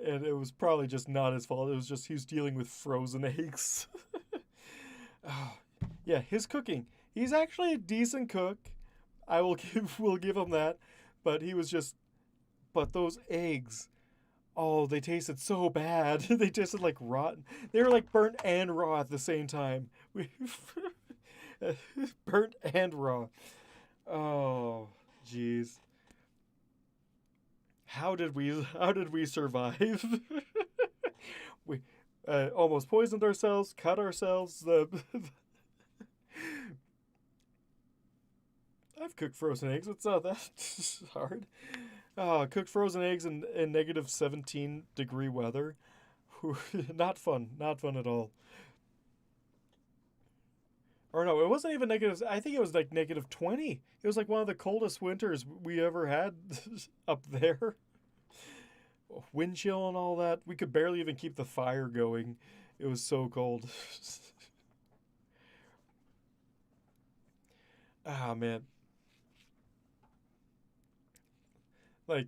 And it was probably just not his fault. It was just he was dealing with frozen eggs. Oh, yeah, his cooking. He's actually a decent cook. Will give him that. But he was just but those eggs, oh, they tasted so bad. They tasted like rotten. They were like burnt and raw at the same time. Burnt and raw. Oh, jeez. How did we survive? We almost poisoned ourselves, cut ourselves. I've cooked frozen eggs. It's not that hard. Cooked frozen eggs in negative 17-degree weather. Not fun. Not fun at all. Or no, it wasn't even negative. I think it was like negative 20. It was like one of the coldest winters we ever had up there. Wind chill and all that. We could barely even keep the fire going. It was so cold. Ah, man. Like,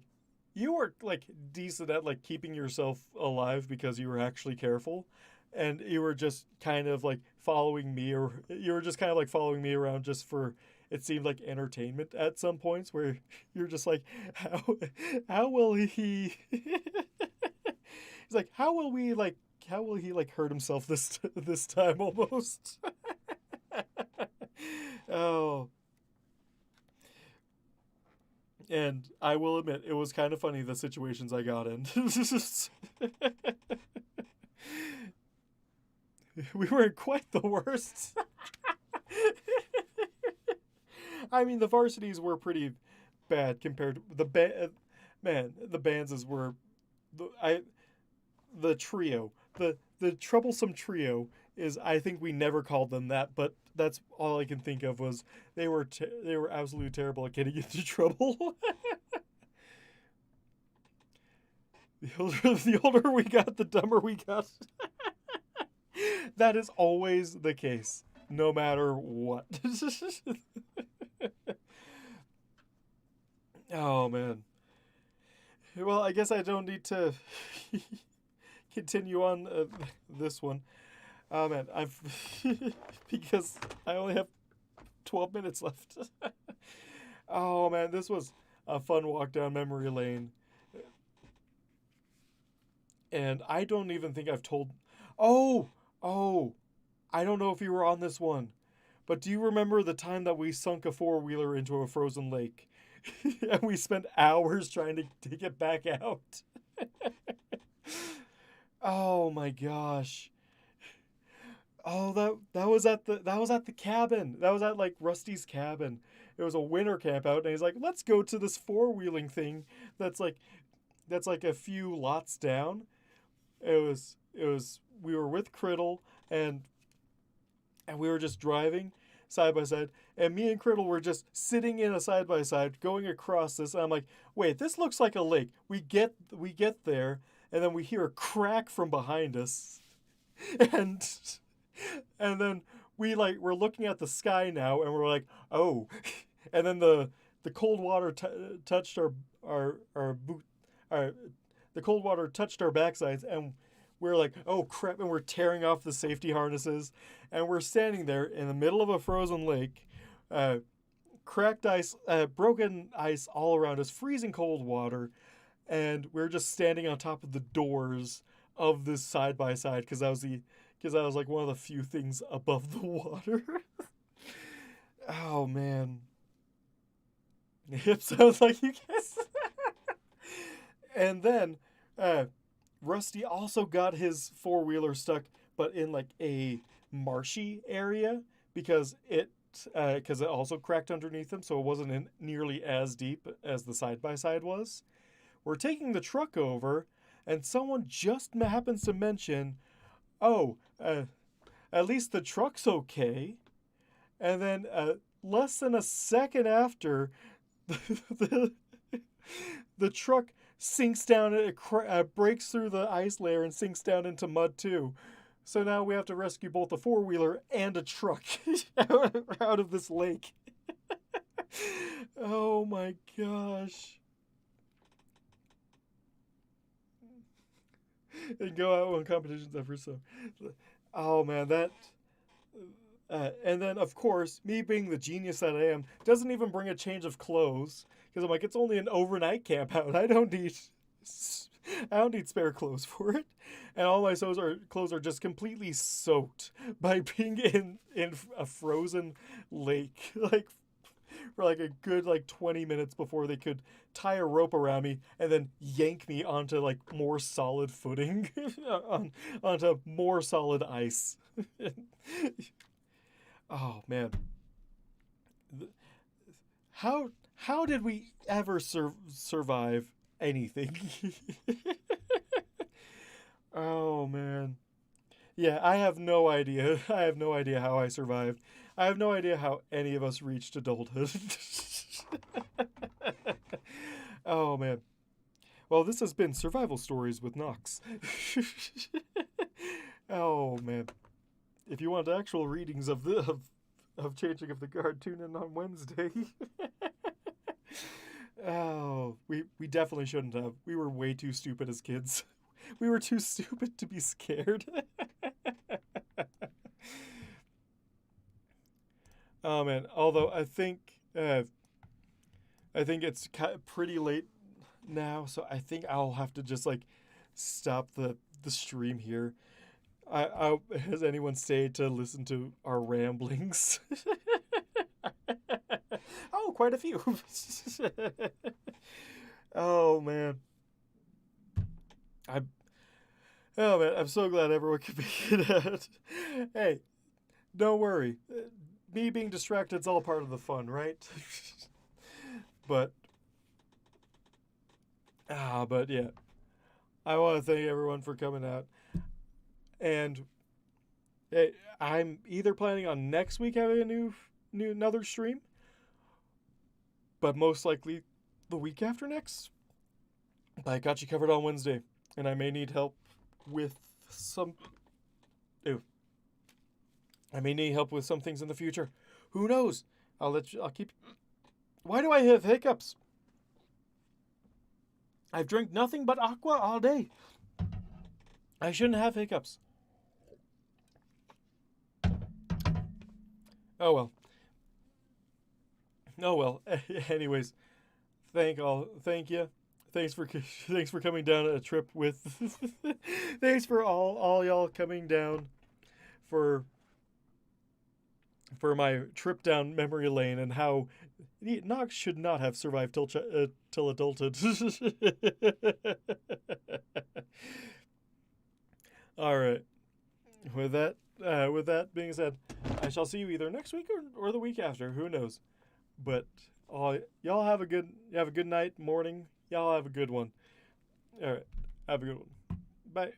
you were like decent at like keeping yourself alive because you were actually careful, and you were just kind of like following me, or you were just kind of like following me around just for it seemed like entertainment at some points where you're just like how will he he's like how will he like hurt himself this time almost. Oh. And I will admit, it was kind of funny the situations I got in. We were in quite the worst. I mean, the varsities were pretty bad compared to man, the bands were the trio. The troublesome trio is, I think we never called them that, but that's all I can think of was they were absolutely terrible at getting into trouble. The older we got, the dumber we got. That is always the case, no matter what. Oh man. Well, I guess I don't need to continue on this one. Oh man, I've because I only have 12 minutes left. Oh man, this was a fun walk down memory lane. And I don't even think I've told. Oh, oh, I don't know if you were on this one, but do you remember the time that we sunk a four-wheeler into a frozen lake? And we spent hours trying to take it back out. Oh my gosh. Oh, that was at the cabin. That was at like Rusty's cabin. It was a winter camp out, and he's like, "Let's go to this four-wheeling thing that's like a few lots down." It was we were with Criddle and we were just driving side by side, and me and Criddle were just sitting in a side by side going across this, and I'm like, "Wait, this looks like a lake." We get there, and then we hear a crack from behind us. And then we're looking at the sky now, and we're like, "Oh." And then the cold water touched our boot our the cold water touched our backsides, and we're like, "Oh crap." And we're tearing off the safety harnesses, and we're standing there in the middle of a frozen lake, cracked ice, broken ice all around us, freezing cold water, and we're just standing on top of the doors of this side by side because that was like one of the few things above the water. Oh man. It sounds like you guys. And then Rusty also got his four-wheeler stuck, but in like a marshy area because it also cracked underneath him, so it wasn't in nearly as deep as the side-by-side was. We're taking the truck over, and someone just happens to mention, "Oh, at least the truck's okay." And then less than a second after, the, the truck sinks down, it breaks through the ice layer and sinks down into mud too. So now we have to rescue both a four-wheeler and a truck out of this lake. Oh my gosh. And go out on competitions ever so. Oh man, that. And then, of course, me being the genius that I am, doesn't even bring a change of clothes because I'm like, it's only an overnight camp out. I don't need spare clothes for it, and all my clothes are just completely soaked by being in a frozen lake, like for like a good like 20 minutes before they could tie a rope around me and then yank me onto like more solid footing, onto more solid ice. Oh man, how did we ever survive anything? Oh man, yeah, I have no idea. I have no idea how I survived. I have no idea how any of us reached adulthood. Oh man. Well, this has been Survival Stories with Knox. Oh man. If you want actual readings of Changing of the Guard, tune in on Wednesday. Oh, we definitely shouldn't have. We were way too stupid as kids. We were too stupid to be scared. Oh man, although I think it's pretty late now, so I think I'll have to just like stop the stream here. Has anyone stayed to listen to our ramblings? Oh, quite a few. Oh man. I Oh man, I'm so glad everyone could make it out. Hey, don't worry. me being distracted is all part of the fun, right? but yeah, I want to thank everyone for coming out, and hey, I'm either planning on next week having a another stream, but most likely the week after next. But I got you covered on Wednesday, and I may need help with some. Ew. I may need help with some things in the future. Who knows? I'll keep. Why do I have hiccups? I've drank nothing but aqua all day. I shouldn't have hiccups. Oh well. Oh well. Anyways, thank you. Thanks for coming down a trip with. Thanks for all y'all coming down for my trip down memory lane and how Nox should not have survived till adulthood. All right. With that being said, I shall see you either next week or the week after. Who knows? But y'all have a good night, morning. Y'all have a good one. All right. Have a good one. Bye.